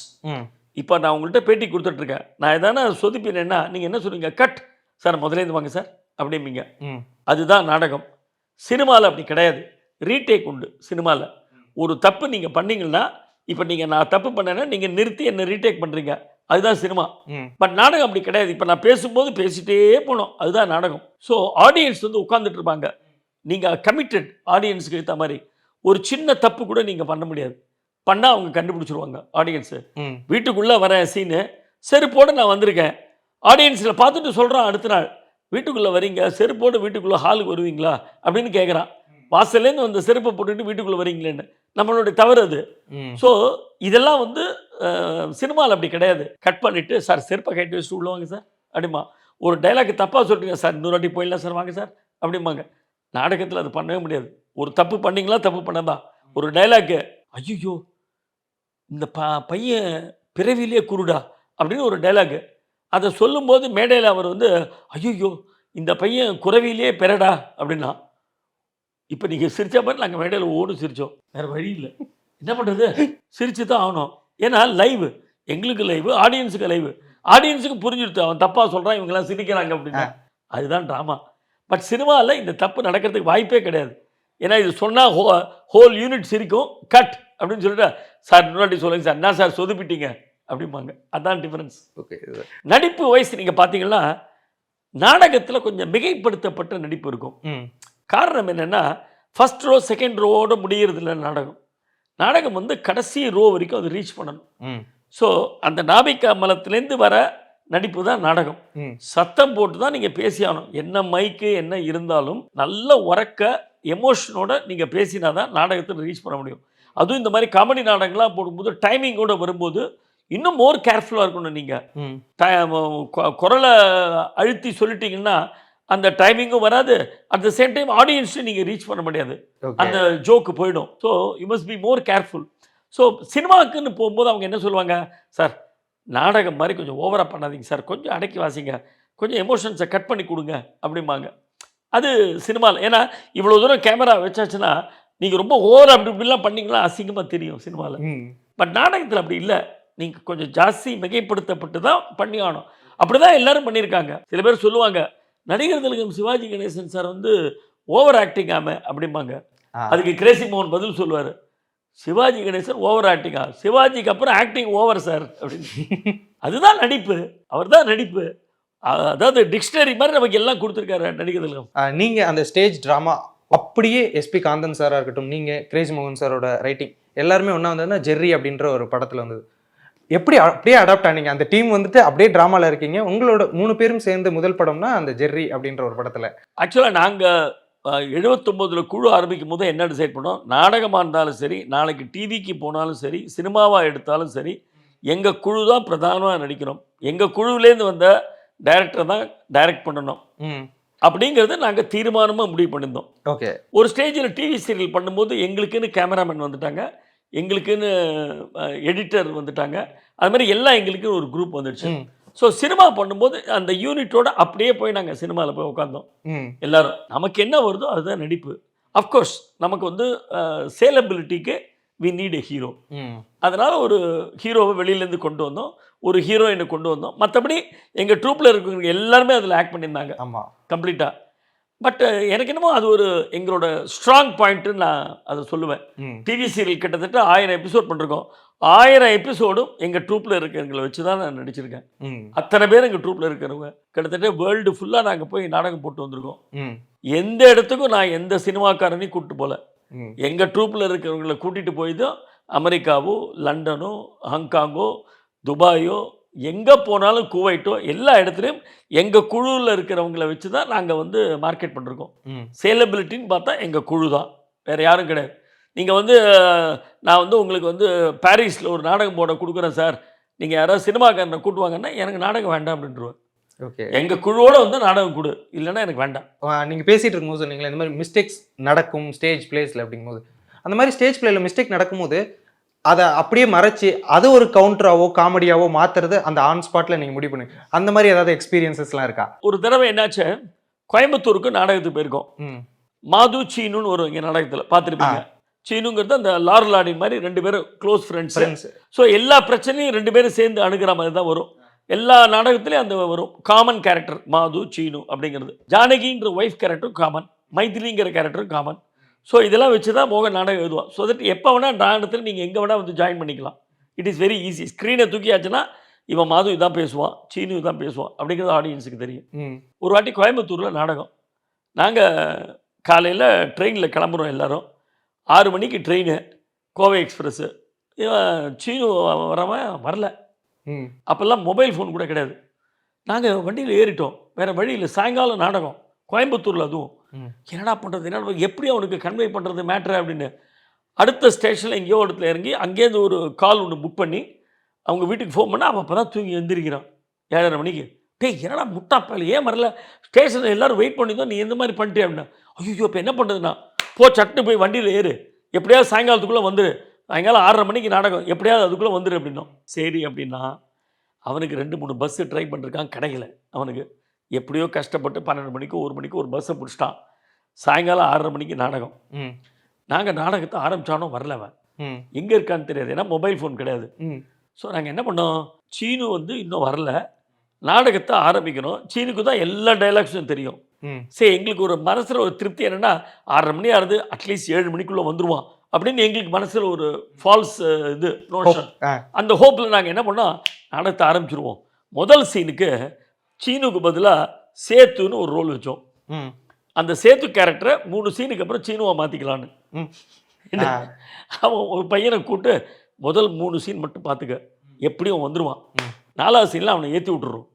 இப்போ நான் உங்கள்கிட்ட பேட்டி கொடுத்துட்ருக்கேன், நான் எதான சொதுப்பினேன்னா நீங்கள் என்ன சொல்லுவீங்க? கட் சார், முதலேருந்து வாங்க சார் அப்படிம்பீங்க. அதுதான் நாடகம். சினிமாவில் அப்படி கிடையாது, ரீடேக் உண்டு. சினிமாவில் ஒரு தப்பு நீங்கள் பண்ணீங்கன்னா, இப்போ நீங்கள் நான் தப்பு பண்ணேன்னா நீங்கள் நிறுத்தி என்ன ரீடேக் பண்ணுறீங்க, அதுதான் சினிமா. பட் நாடகம் அப்படி கிடையாது. இப்போ நான் பேசும்போது பேசிகிட்டே போனோம், அதுதான் நாடகம். ஸோ ஆடியன்ஸ் வந்து உட்காந்துட்டு இருப்பாங்க, நீங்கள் கமிட்டட் ஆடியன்ஸுக்கு ஏற்ற மாதிரி. ஒரு சின்ன தப்பு கூட நீங்கள் பண்ண முடியாது, பண்ணால் அவங்க கண்டுபிடிச்சிருவாங்க ஆடியன்ஸு. வீட்டுக்குள்ளே வர சீனு, செருப்போடு நான் வந்திருக்கேன், ஆடியன்ஸில் பார்த்துட்டு சொல்கிறான் அடுத்த நாள், வீட்டுக்குள்ளே வரீங்க செருப்போடு வீட்டுக்குள்ளே ஹாலுக்கு வருவீங்களா அப்படின்னு கேட்குறான். வாசல்லேருந்து வந்த செருப்பை போட்டுட்டு வீட்டுக்குள்ளே வரீங்களேன்னு. நம்மளுடைய தவறு அது. ஸோ இதெல்லாம் வந்து சினிமாவில் அப்படி கிடையாது. கட் பண்ணிவிட்டு சார் செருப்பை கட்டி வச்சுட்டு உள்ள வாங்க சார் அப்படிமா. ஒரு டைலாக் தப்பாக சொல்கிறீங்க சார், இன்னொரு வாட்டி போயிடலாம் சார், வாங்க சார் அப்படிம்பாங்க. நாடகத்தில் அது பண்ணவே முடியாது. ஒரு தப்பு பண்ணிங்களா, தப்பு பண்ணதான். ஒரு டைலாக்கு, ஐயோ இந்த பையன் பிறவிலே குருடா அப்படின்னு ஒரு டைலாக்கு, அதை சொல்லும்போது மேடையில் அவர் வந்து ஐயோ இந்த பையன் குறவிலே பெறடா அப்படின்னா, இப்போ நீங்கள் சிரிச்சா மாதிரி நாங்கள் மேடையில் ஓடு சிரித்தோம், வேறு வழி இல்லை. என்ன பண்ணுறது, சிரிச்சு தான் ஆகணும். ஏன்னா லைவ், எங்களுக்கு லைவ், ஆடியன்ஸுக்கு லைவ். ஆடியன்ஸுக்கு புரிஞ்சுடுது அவன் தப்பாக சொல்கிறான், இவங்கெல்லாம் சிரிக்கிறாங்க அப்படின்னு. அதுதான் ட்ராமா. பட் சினிமாவில் இந்த தப்பு நடக்கிறதுக்கு வாய்ப்பே கிடையாது. ஏன்னா இது சொன்னால் ஹோல் யூனிட் சிரிக்கும், கட் அப்படின்னு சொல்லிட்டு சார் முன்னாடி சொல்லுங்கள் சார், என்ன சார் சொதுப்பிட்டீங்க அப்படிம்பாங்க. அதுதான் டிஃப்ரென்ஸ். ஓகே. நடிப்பு வயசு நீங்கள் பார்த்தீங்கன்னா நாடகத்தில் கொஞ்சம் மிகைப்படுத்தப்பட்ட நடிப்பு இருக்கும். காரணம் என்னென்னா ஃபர்ஸ்ட் ரோ செகண்ட் ரோவோட முடியறது இல்லை நாடகம். நாடகம் வந்து கடைசி ரோ வரைக்கும் அது ரீச் பண்ணணும். ஸோ அந்த நாபிகா மலத்திலேருந்து வர நடிப்பு தான் நாடகம். சத்தம் போட்டு தான் நீங்கள் பேசி ஆகணும். என்ன மைக்கு என்ன இருந்தாலும் நல்ல உறக்க எமோஷனோட நீங்கள் பேசினா தான் நாடகத்தில் ரீச் பண்ண முடியும். அதுவும் இந்த மாதிரி காமெடி நாடகங்களாக போடும்போது டைமிங்கோடு வரும்போது இன்னும் மோர் கேர்ஃபுல்லாக இருக்கணும். நீங்கள் குரலை அழுத்தி சொல்லிட்டீங்கன்னா அந்த டைமிங்கும் வராது, அட் த சேம் டைம் ஆடியன்ஸையும் நீங்கள் ரீச் பண்ண முடியாது, அந்த ஜோக்கு போயிடும். So you must be more careful. So சினிமாவுக்குன்னு போகும்போது அவங்க என்ன சொல்லுவாங்க, சார் நாடகம் மாதிரி கொஞ்சம் ஓவராக பண்ணாதீங்க சார், கொஞ்சம் அடக்கி வாசிங்க, கொஞ்சம் எமோஷன்ஸை கட் பண்ணி கொடுங்க அப்படிம்பாங்க. அது சினிமாவில். ஏன்னா இவ்வளோ தூரம் கேமரா வச்சாச்சுன்னா நீங்கள் ரொம்ப ஓவர் அப்படி இப்படிலாம் பண்ணிங்கன்னா அசிங்கமாக தெரியும் சினிமாவில். பட் நாடகத்தில் அப்படி இல்லை, நீங்கள் கொஞ்சம் ஜாஸ்தி மிகைப்படுத்தப்பட்டு தான் பண்ணி ஆகணும். அப்படி தான் எல்லோரும் பண்ணியிருக்காங்க. சில பேர் சொல்லுவாங்க, நடிகர் திலகம் சிவாஜி கணேசன் சார் வந்து ஓவர் ஆக்டிங் ஆம அப்படிம்பாங்க. அதுக்கு கிரேசி மோகன் பதில் சொல்லுவார், சிவாஜி கணேசன் ஓவர் ஆக்டிங்கா, சிவாஜிக்கு அப்புறம் ஆக்டிங் ஓவர் சார் அப்படின்னு. அதுதான் நடிப்பு, அவர் தான் நடிப்பு. அதாவது டிக்ஷனரி மாதிரி நமக்கு எல்லாம் கொடுத்துருக்காரு நடிகர் திலகம். நீங்கள் அந்த ஸ்டேஜ் ட்ராமா அப்படியே எஸ்பி காந்தன் சாராக இருக்கட்டும், நீங்கள் கிரேசி மோகன் சாரோட ரைட்டிங் எல்லாருமே ஒன்றா வந்ததுன்னா ஜெர்ரி அப்படின்ற ஒரு படத்தில் வந்தது. எப்படி அப்படியே அடாப்ட் ஆனீங்க? அந்த டீம் வந்துட்டு அப்படியே ட்ராமாவில் இருக்கீங்க, உங்களோட 3 பேரும் சேர்ந்து முதல் படம்னா அந்த ஜெர்ரி அப்படின்ற ஒரு படத்தில். ஆக்சுவலாக நாங்கள் 79 குழு ஆரம்பிக்கும் போது என்ன டிசைட் பண்ணோம், நாடகமாக இருந்தாலும் சரி, நாளைக்கு டிவிக்கு போனாலும் சரி, சினிமாவாக எடுத்தாலும் சரி, எங்கள் குழு தான் பிரதானமாக நடிக்கணும், எங்கள் குழுவிலேருந்து வந்த டைரக்டர் தான் டைரக்ட் பண்ணணும் அப்படிங்கிறத நாங்கள் தீர்மானமாக முடிவு பண்ணியிருந்தோம். ஓகே. ஒரு ஸ்டேஜில் டிவி சீரியல் பண்ணும்போது எங்களுக்குன்னு கேமராமேன் வந்துட்டாங்க, எங்களுக்குன்னு எடிட்டர் வந்துட்டாங்க, அது மாதிரி எல்லாம் எங்களுக்குன்னு ஒரு குரூப் வந்துடுச்சு. ஸோ சினிமா பண்ணும்போது அந்த யூனிட்டோட அப்படியே போய் நாங்கள் சினிமாவில் போய் உட்காந்தோம் எல்லாரும். நமக்கு என்ன வருதோ அதுதான் நடிப்பு. அஃப்கோர்ஸ் நமக்கு வந்து சேலபிலிட்டிக்கு வி நீட் எ ஹீரோ. அதனால் ஒரு ஹீரோவை வெளியிலேருந்து கொண்டு வந்தோம், ஒரு ஹீரோயினை கொண்டு வந்தோம். மற்றபடி எங்கள் ட்ரூப்பில் இருக்கிறவங்க எல்லாருமே அதில் ஆக்ட் பண்ணியிருந்தாங்க. ஆமாம், கம்ப்ளீட்டாக. பட் எனக்கு என்னமோ அது ஒரு எங்களோட ஸ்ட்ராங் பாயிண்ட்டுன்னு நான் அதை சொல்லுவேன். டிவி சீரியல் கிட்டத்தட்ட 1000 எபிசோட் பண்ணிருக்கோம். 1000 எபிசோடும் எங்கள் ட்ரூப்பில் இருக்கிறவங்களை வச்சு தான் நான் நடிச்சிருக்கேன். அத்தனை பேர் எங்கள் ட்ரூப்பில் இருக்கிறவங்க. கிட்டத்தட்ட வேர்ல்டு ஃபுல்லாக நாங்கள் போய் நாடகம் போட்டு வந்திருக்கோம். எந்த இடத்துக்கும் நான் எந்த சினிமாக்காரனையும் கூப்பிட்டு போகல. எங்கள் ட்ரூப்பில் இருக்கிறவங்களை கூட்டிகிட்டு போய் தான் அமெரிக்காவோ, லண்டனோ, ஹாங்காங்கோ, துபாயோ, எங்கே போனாலும் குவைட்டோ, எல்லா இடத்துலையும் எங்கள் குழுவில் இருக்கிறவங்கள வச்சு தான் நாங்கள் வந்து மார்க்கெட் பண்ணிருக்கோம். சேலபிலிட்டின்னு பார்த்தா எங்கள் குழு தான், வேறு யாரும் கிடையாது. நீங்கள் வந்து நான் வந்து உங்களுக்கு வந்து பாரிஸில் ஒரு நாடகம் போட கொடுக்குறேன் சார், நீங்கள் யாராவது சினிமாக்காரனை கூட்டுவாங்கன்னா எனக்கு நாடகம் வேண்டாம் அப்படின்ட்டுருவேன். ஓகே, எங்கள் குழுவோட வந்து நாடகம் கொடு, இல்லைன்னா எனக்கு வேண்டாம். நீங்கள் பேசிகிட்டு இருக்கும்போது சொன்னீங்களா இந்த மாதிரி மிஸ்டேக்ஸ் நடக்கும் ஸ்டேஜ் பிளேஸில் அப்படிங்கும்போது, அந்த மாதிரி ஸ்டேஜ் பிளேயில் மிஸ்டேக் நடக்கும்போது அதை அப்படியே மறைச்சி அது ஒரு கவுண்டராவோ காமெடியாவோ மாற்றுறது அந்த ஆன் ஸ்பாட்டில் நீங்கள் முடிவு பண்ணுங்க. அந்த மாதிரி ஏதாவது எக்ஸ்பீரியன்ஸஸ்லாம் இருக்கா? ஒரு தடவை என்னாச்சு, கோயம்புத்தூருக்கு நாடகத்துக்கு போயிருக்கோம். மாது சீனுன்னு வரும் இங்கே நாடகத்தில், பார்த்துருப்பீங்க. சீனுங்கிறது அந்த லாரி மாதிரி 2 பேரும் க்ளோஸ் ஃப்ரெண்ட்ஸ். ஸோ எல்லா பிரச்சனையும் 2 பேரும் சேர்ந்து அணுகிற மாதிரி தான் வரும். எல்லா நாடகத்துலேயும் அந்த வரும் காமன் கேரக்டர் மாது சீனு அப்படிங்கிறது. ஜானகின்ற ஒய்ஃப் கேரக்டரும் காமன், மைதிலிங்கிற கேரக்டரும் காமன். ஸோ இதெல்லாம் வச்சு தான் மோகன் நாடகம் எழுதுவான். ஸோ தட் எப்போ வேணால் நாடகத்தில் நீங்கள் எங்கே வேணால் வந்து ஜாயின் பண்ணிக்கலாம். It is very easy. ஸ்க்ரீனை தூக்கியாச்சுன்னா இவன் மாது இதான் பேசுவான், சீனு இதான் பேசுவான் அப்படிங்கிறது ஆடியன்ஸுக்கு தெரியும். ஒரு வாட்டி கோயம்புத்தூரில் நாடகம், நாங்கள் காலையில் ட்ரெயினில் கிளம்புறோம் எல்லோரும். 6 மணிக்கு ட்ரெயின், கோவை எக்ஸ்பிரஸ்ஸு. இவன் சீனு வரல. அப்போல்லாம் மொபைல் ஃபோன் கூட கிடையாது. நாங்கள் வண்டியில் ஏறிட்டோம், வேறு வழியில். சாயங்காலம் நாடகம் கோயம்புத்தூரில், அதுவும் என்னடா பண்ணுறது, என்ன எப்படி அவனுக்கு கன்வே பண்ணுறது மேட்ரு அப்படின்னு. அடுத்த ஸ்டேஷனில் எங்கேயோ இடத்துல இறங்கி அங்கேருந்து ஒரு கால் ஒன்று புக் பண்ணி அவங்க வீட்டுக்கு ஃபோன் பண்ணால் அவன் அப்போ தான் தூங்கி எழுந்திரிக்கிறான் 7:30 மணிக்கு. டேய் என்னடா முட்டாப்பல், ஏன் வரல, ஸ்டேஷனில் எல்லோரும் வெயிட் பண்ணி தான் நீ எந்த மாதிரி பண்ணிட்டே அப்படின்னா. ஐயோ இப்போ என்ன பண்ணுறதுண்ணா, சட்டுன்னு போய் வண்டியில் ஏறு, எப்படியாவது சாயங்காலத்துக்குள்ளே வந்துடு, சாயங்காலம் 6:30 மணிக்கு நாடகம், எப்படியாவது அதுக்குள்ளே வந்துடு அப்படின்னோம். சரி அப்படின்னா அவனுக்கு 2-3 பஸ்ஸு ட்ரை பண்ணிருக்கான், கிடைக்கல அவனுக்கு. எப்படியோ கஷ்டப்பட்டு 12 மணிக்கு 1 மணிக்கு ஒரு பஸ்ஸை பிடிச்சிட்டான். சாயங்காலம் 6:30 மணிக்கு நாடகம். நாங்கள் நாடகத்தை ஆரம்பித்தானோ வரல அவன். ம் எங்கே இருக்கான்னு தெரியாது, ஏன்னா மொபைல் ஃபோன் கிடையாது. ம் ஸோ நாங்கள் என்ன பண்ணோம், சீனு வந்து இன்னும் வரல, நாடகத்தை ஆரம்பிக்கணும். சீனுக்கு தான் எல்லா டைலாக்ஸும் தெரியும். ம் சரி, எங்களுக்கு ஒரு மனசில் ஒரு திருப்தி என்னென்னா 6:30 மணி ஆகுது, அட்லீஸ்ட் 7 மணிக்குள்ளே வந்துடுவான் அப்படின்னு எங்களுக்கு மனசில் ஒரு ஃபால்ஸ் இது நோஷன். ஆ அந்த ஹோப்பில் நாங்கள் என்ன பண்ணோம், நாடகத்தை ஆரம்பிச்சிருவோம். முதல் சீனுக்கு சீனுக்கு பதிலாக சேத்துன்னு ஒரு ரோல் வச்சோம். ம் அந்த சேத்து கேரக்டரை 3 சீனுக்கு அப்புறம் சீனுவா மாற்றிக்கலான்னு. ம் ஆ அவன் ஒரு பையனை கூப்பிட்டு முதல் 3 சீன் மட்டும் பார்த்துக்க, எப்படியும் வந்துடுவான். ம் 4வது சீனில் அவனை ஏற்றி விட்டுறோம்.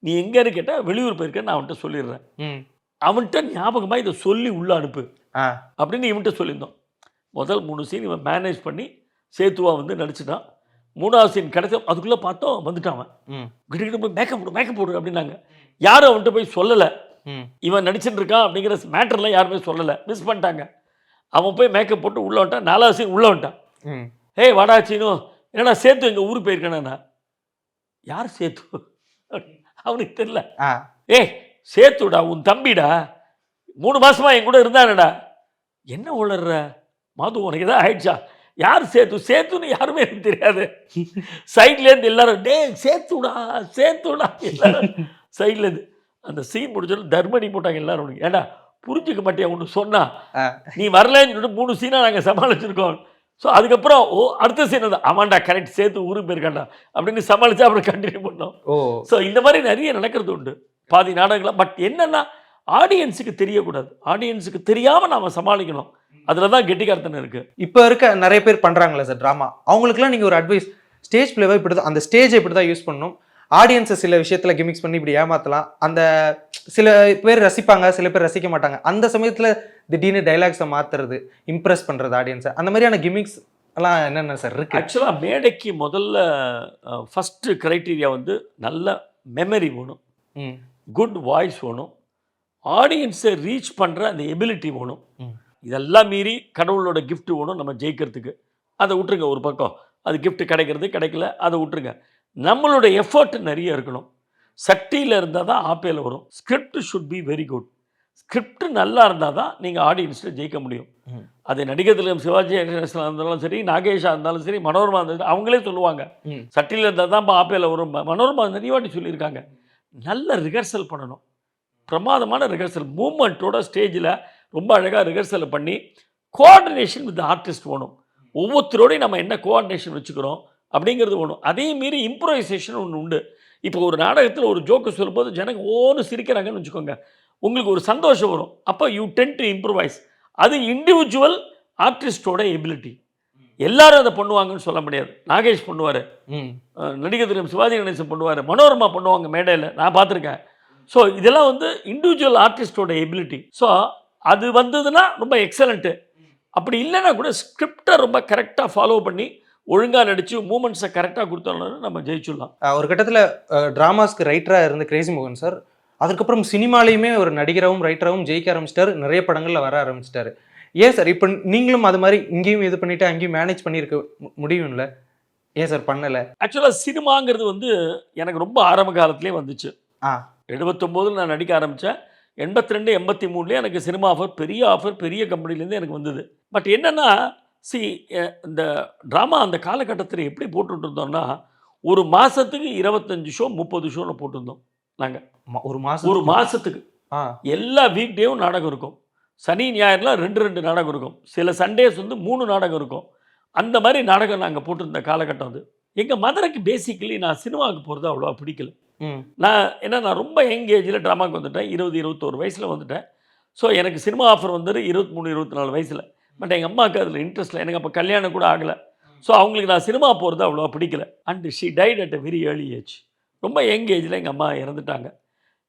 நீ எங்கேன்னு கேட்டால் வெளியூர் போயிருக்கேன்னு நான் அவன்கிட்ட சொல்லிடுறேன். ம் அவன்கிட்ட ஞாபகமாக இதை சொல்லி உள்ளே அனுப்பு ஆ அப்படின்னு இவன்கிட்ட சொல்லியிருந்தோம். முதல் 3 சீன் இவன் மேனேஜ் பண்ணி சேத்துவா வந்து நடிச்சுட்டான். 3வது சீன் கிடைச்ச அதுக்குள்ளே பார்த்தோம் வந்துட்டான் அவன். ம் கிட்ட போய் மேக்கப் போடு அப்படின்னாங்க. யாரும் அவன்கிட்ட போய் சொல்லலை, ம் இவன் நடிச்சுட்டு இருக்கான் அப்படிங்கிற மேட்டர்லாம் யாருமே சொல்லலை, மிஸ் பண்ணிட்டாங்க. அவன் போய் மேக்கப் போட்டு உள்ளே வந்துட்டான். 4வது சீன் உள்ளே வந்துட்டான். ம் ஏய் வாடா சீனு, என்னடா சேத்து எங்கள் ஊருக்கு போயிருக்கேனா? யார் சேத்து? அவனுக்கு தெரியல. ஆ ஏய் சேத்துடா, உன் தம்பிடா, 3 மாசமா என் கூட இருந்தானடா. என்ன உளர்ற மாது, உனக்கு எதாவது ஆயிடுச்சா? யார் சேத்து? சேத்துன்னு யாருமே எனக்கு தெரியாது. சைட்லேருந்து எல்லாரும் டே சேத்துடா சேத்துடா, எல்லாரும் சைட்லேருந்து. அந்த சீன் முடிச்சாலும் தர்மடி போட்டாங்க எல்லாரும். உனக்கு ஏண்டா புரிஞ்சுக்க மாட்டியா ஒன்று சொன்னா? நீ வரலன்னு சொல்லிட்டு 3 சீனாக நாங்கள் சமாளிச்சிருக்கோம். ஸோ அதுக்கப்புறம் அடுத்த சீன் தான், ஆமாண்டா கரெக்ட், சேர்த்து ஊருக்கு போயிருக்காண்டா அப்படின்னு சமாளித்து அப்புறம் கண்டினியூ பண்ணோம். ஸோ இந்த மாதிரி நிறைய நடக்கிறது உண்டு பாதி நாடகங்கள். பட் என்னென்னா ஆடியன்ஸுக்கு தெரியக்கூடாது, ஆடியன்ஸுக்கு தெரியாமல் நாம் சமாளிக்கணும். அதில் தான் கெட்டிக்காரத்தனை இருக்குது. இப்போ இருக்க நிறைய பேர் பண்ணுறாங்களே சார் ட்ராமா, அவங்களுக்குலாம் நீங்கள் ஒரு அட்வைஸ், ஸ்டேஜ் பிளேவை இப்படி தான், அந்த ஸ்டேஜை இப்படி தான் யூஸ் பண்ணணும், ஆடியன்ஸை சில விஷயத்தில் கிமிக்ஸ் பண்ணி இப்படி ஏமாற்றலாம், அந்த சில பேர் ரசிப்பாங்க சில பேர் ரசிக்க மாட்டாங்க, அந்த சமயத்தில் திடீர்னு டைலாக்ஸை மாற்றுறது, இம்ப்ரெஸ் பண்ணுறது ஆடியன்ஸை, அந்த மாதிரியான கிமிக்ஸ் எல்லாம் என்னென்ன சார் இருக்குது? ஆக்சுவலாக மேடைக்கு முதல்ல ஃபஸ்ட்டு க்ரைட்டீரியா வந்து நல்ல மெமரி வேணும், குட் வாய்ஸ் வேணும், ஆடியன்ஸை ரீச் பண்ணுற அந்த எபிலிட்டி வேணும். இதெல்லாம் மீறி கடவுளோட கிஃப்ட் வேணும் நம்ம ஜெயிக்கிறதுக்கு. அதை விட்டுருங்க ஒரு பக்கம், அது கிஃப்ட் கிடைக்கிறது கிடைக்கல அதை விட்டுருங்க. நம்மளோட எஃபர்ட் நிறைய இருக்கணும். சக்தியில் இருந்தால் தான் ஆப்பேல வரும். Script should be very good. Script நல்லா இருந்தால் தான் நீங்கள் ஆடியன்ஸில் ஜெயிக்க முடியும். அது நடிகர் திலகம் சிவாஜி கணேசனாக இருந்தாலும் சரி, நாகேஷாக இருந்தாலும் சரி, மனோரமா இருந்தாலும் அவங்களே சொல்லுவாங்க சட்டியில் இருந்தால் தான் ஆப்பேல வரும். மனோரமா நிறைய வாட்டி சொல்லியிருக்காங்க. நல்ல ரிஹர்சல் பண்ணணும், பிரமாதமான ரிஹர்சல், மூமெண்ட்டோட ஸ்டேஜில் ரொம்ப அழகாக ரிஹர்சல் பண்ணி கோஆர்டினேஷன் வித் ஆர்டிஸ்ட் வேணும். ஒவ்வொருத்தரோடையும் நம்ம என்ன கோஆர்டினேஷன் வச்சுக்கிறோம் அப்படிங்கிறது வேணும். அதே மீறி இம்ப்ரோவைசேஷன் ஒன்று உண்டு. இப்போ ஒரு நாடகத்தில் ஒரு ஜோக்கு சொல்லும்போது ஜனங்க ஓன்னு சிரிக்கிறாங்கன்னு வச்சுக்கோங்க, உங்களுக்கு ஒரு சந்தோஷம் வரும். அப்போ யூ டென் டு இம்ப்ரோவைஸ். அது இண்டிவிஜுவல் ஆர்டிஸ்டோட எபிலிட்டி. எல்லாரும் அதை பண்ணுவாங்கன்னு சொல்ல முடியாது. நாகேஷ் பண்ணுவார், நடிகர் திலகம் சிவாஜி கணேசன் பண்ணுவார், மனோரமா பண்ணுவாங்க மேடையில், நான் பார்த்துருக்கேன். ஸோ இதெல்லாம் வந்து இண்டிவிஜுவல் ஆர்டிஸ்டோட எபிலிட்டி. ஸோ அது வந்ததுன்னா ரொம்ப எக்ஸலண்ட்டு. அப்படி இல்லைன்னா கூட ஸ்கிரிப்டை ரொம்ப கரெக்டாக ஃபாலோ பண்ணி ஒழுங்காக நடித்து மூமெண்ட்ஸை கரெக்டாக கொடுத்தாலும் நம்ம ஜெயிச்சுடலாம். ஒரு கட்டத்தில் ட்ராமாஸ்க்கு ரைட்டராக இருந்த கிரேசி மோகன் சார் அதுக்கப்புறம் சினிமாலேயுமே ஒரு நடிகராகவும் ரைட்டராகவும் ஜெயிக்க ஆரம்பிச்சிட்டாரு, நிறைய படங்களில் வர ஆரம்பிச்சிட்டாரு. ஏன் சார் இப்போ நீங்களும் அது மாதிரி இங்கேயும் இது பண்ணிவிட்டு அங்கேயும் மேனேஜ் பண்ணியிருக்க முடியும்ல, ஏன் சார் பண்ணலை? ஆக்சுவலாக சினிமாங்கிறது வந்து எனக்கு ரொம்ப ஆரம்ப காலத்துலேயே வந்துச்சு. 79 நான் நடிக்க ஆரம்பித்தேன். 82 83 எனக்கு சினிமா ஆஃபர் பெரிய கம்பெனிலேருந்து எனக்கு வந்தது. பட் என்னென்னா இந்த ட்ராமா அந்த காலகட்டத்தில் எப்படி போட்டுட்டு இருந்தோம்னா, ஒரு மாதத்துக்கு 25 ஷோ 30 ஷோன்னு போட்டிருந்தோம் நாங்கள். ஒரு மாதத்துக்கு எல்லா வீக் டேவும் நாடகம் இருக்கும். சனி ஞாயிறுலாம் 2 நாடகம் இருக்கும். சில சண்டேஸ் வந்து 3 நாடகம் இருக்கும். அந்த மாதிரி நாடகம் நாங்கள் போட்டிருந்த காலகட்டம் அது. எங்கள் மதருக்கு பேசிக்கலி நான் சினிமாவுக்கு போகிறது அவ்வளோவா பிடிக்கல. நான் ரொம்ப யங் ஏஜில் ட்ராமாவுக்கு வந்துட்டேன். 20 21 வயசில் வந்துட்டேன். ஸோ எனக்கு சினிமா ஆஃபர் வந்தது 23 24 வயசில். பட் எங்கள் அம்மாவுக்கு அதில் இன்ட்ரெஸ்ட் இல்லை, எனக்கு அப்போ கல்யாணம் கூட ஆகலை. ஸோ அவங்களுக்கு நான் சினிமா போகிறது அவ்வளோவா பிடிக்கல. And she died at a very early age. ரொம்ப யங் ஏஜில் எங்கள் அம்மா இறந்துட்டாங்க.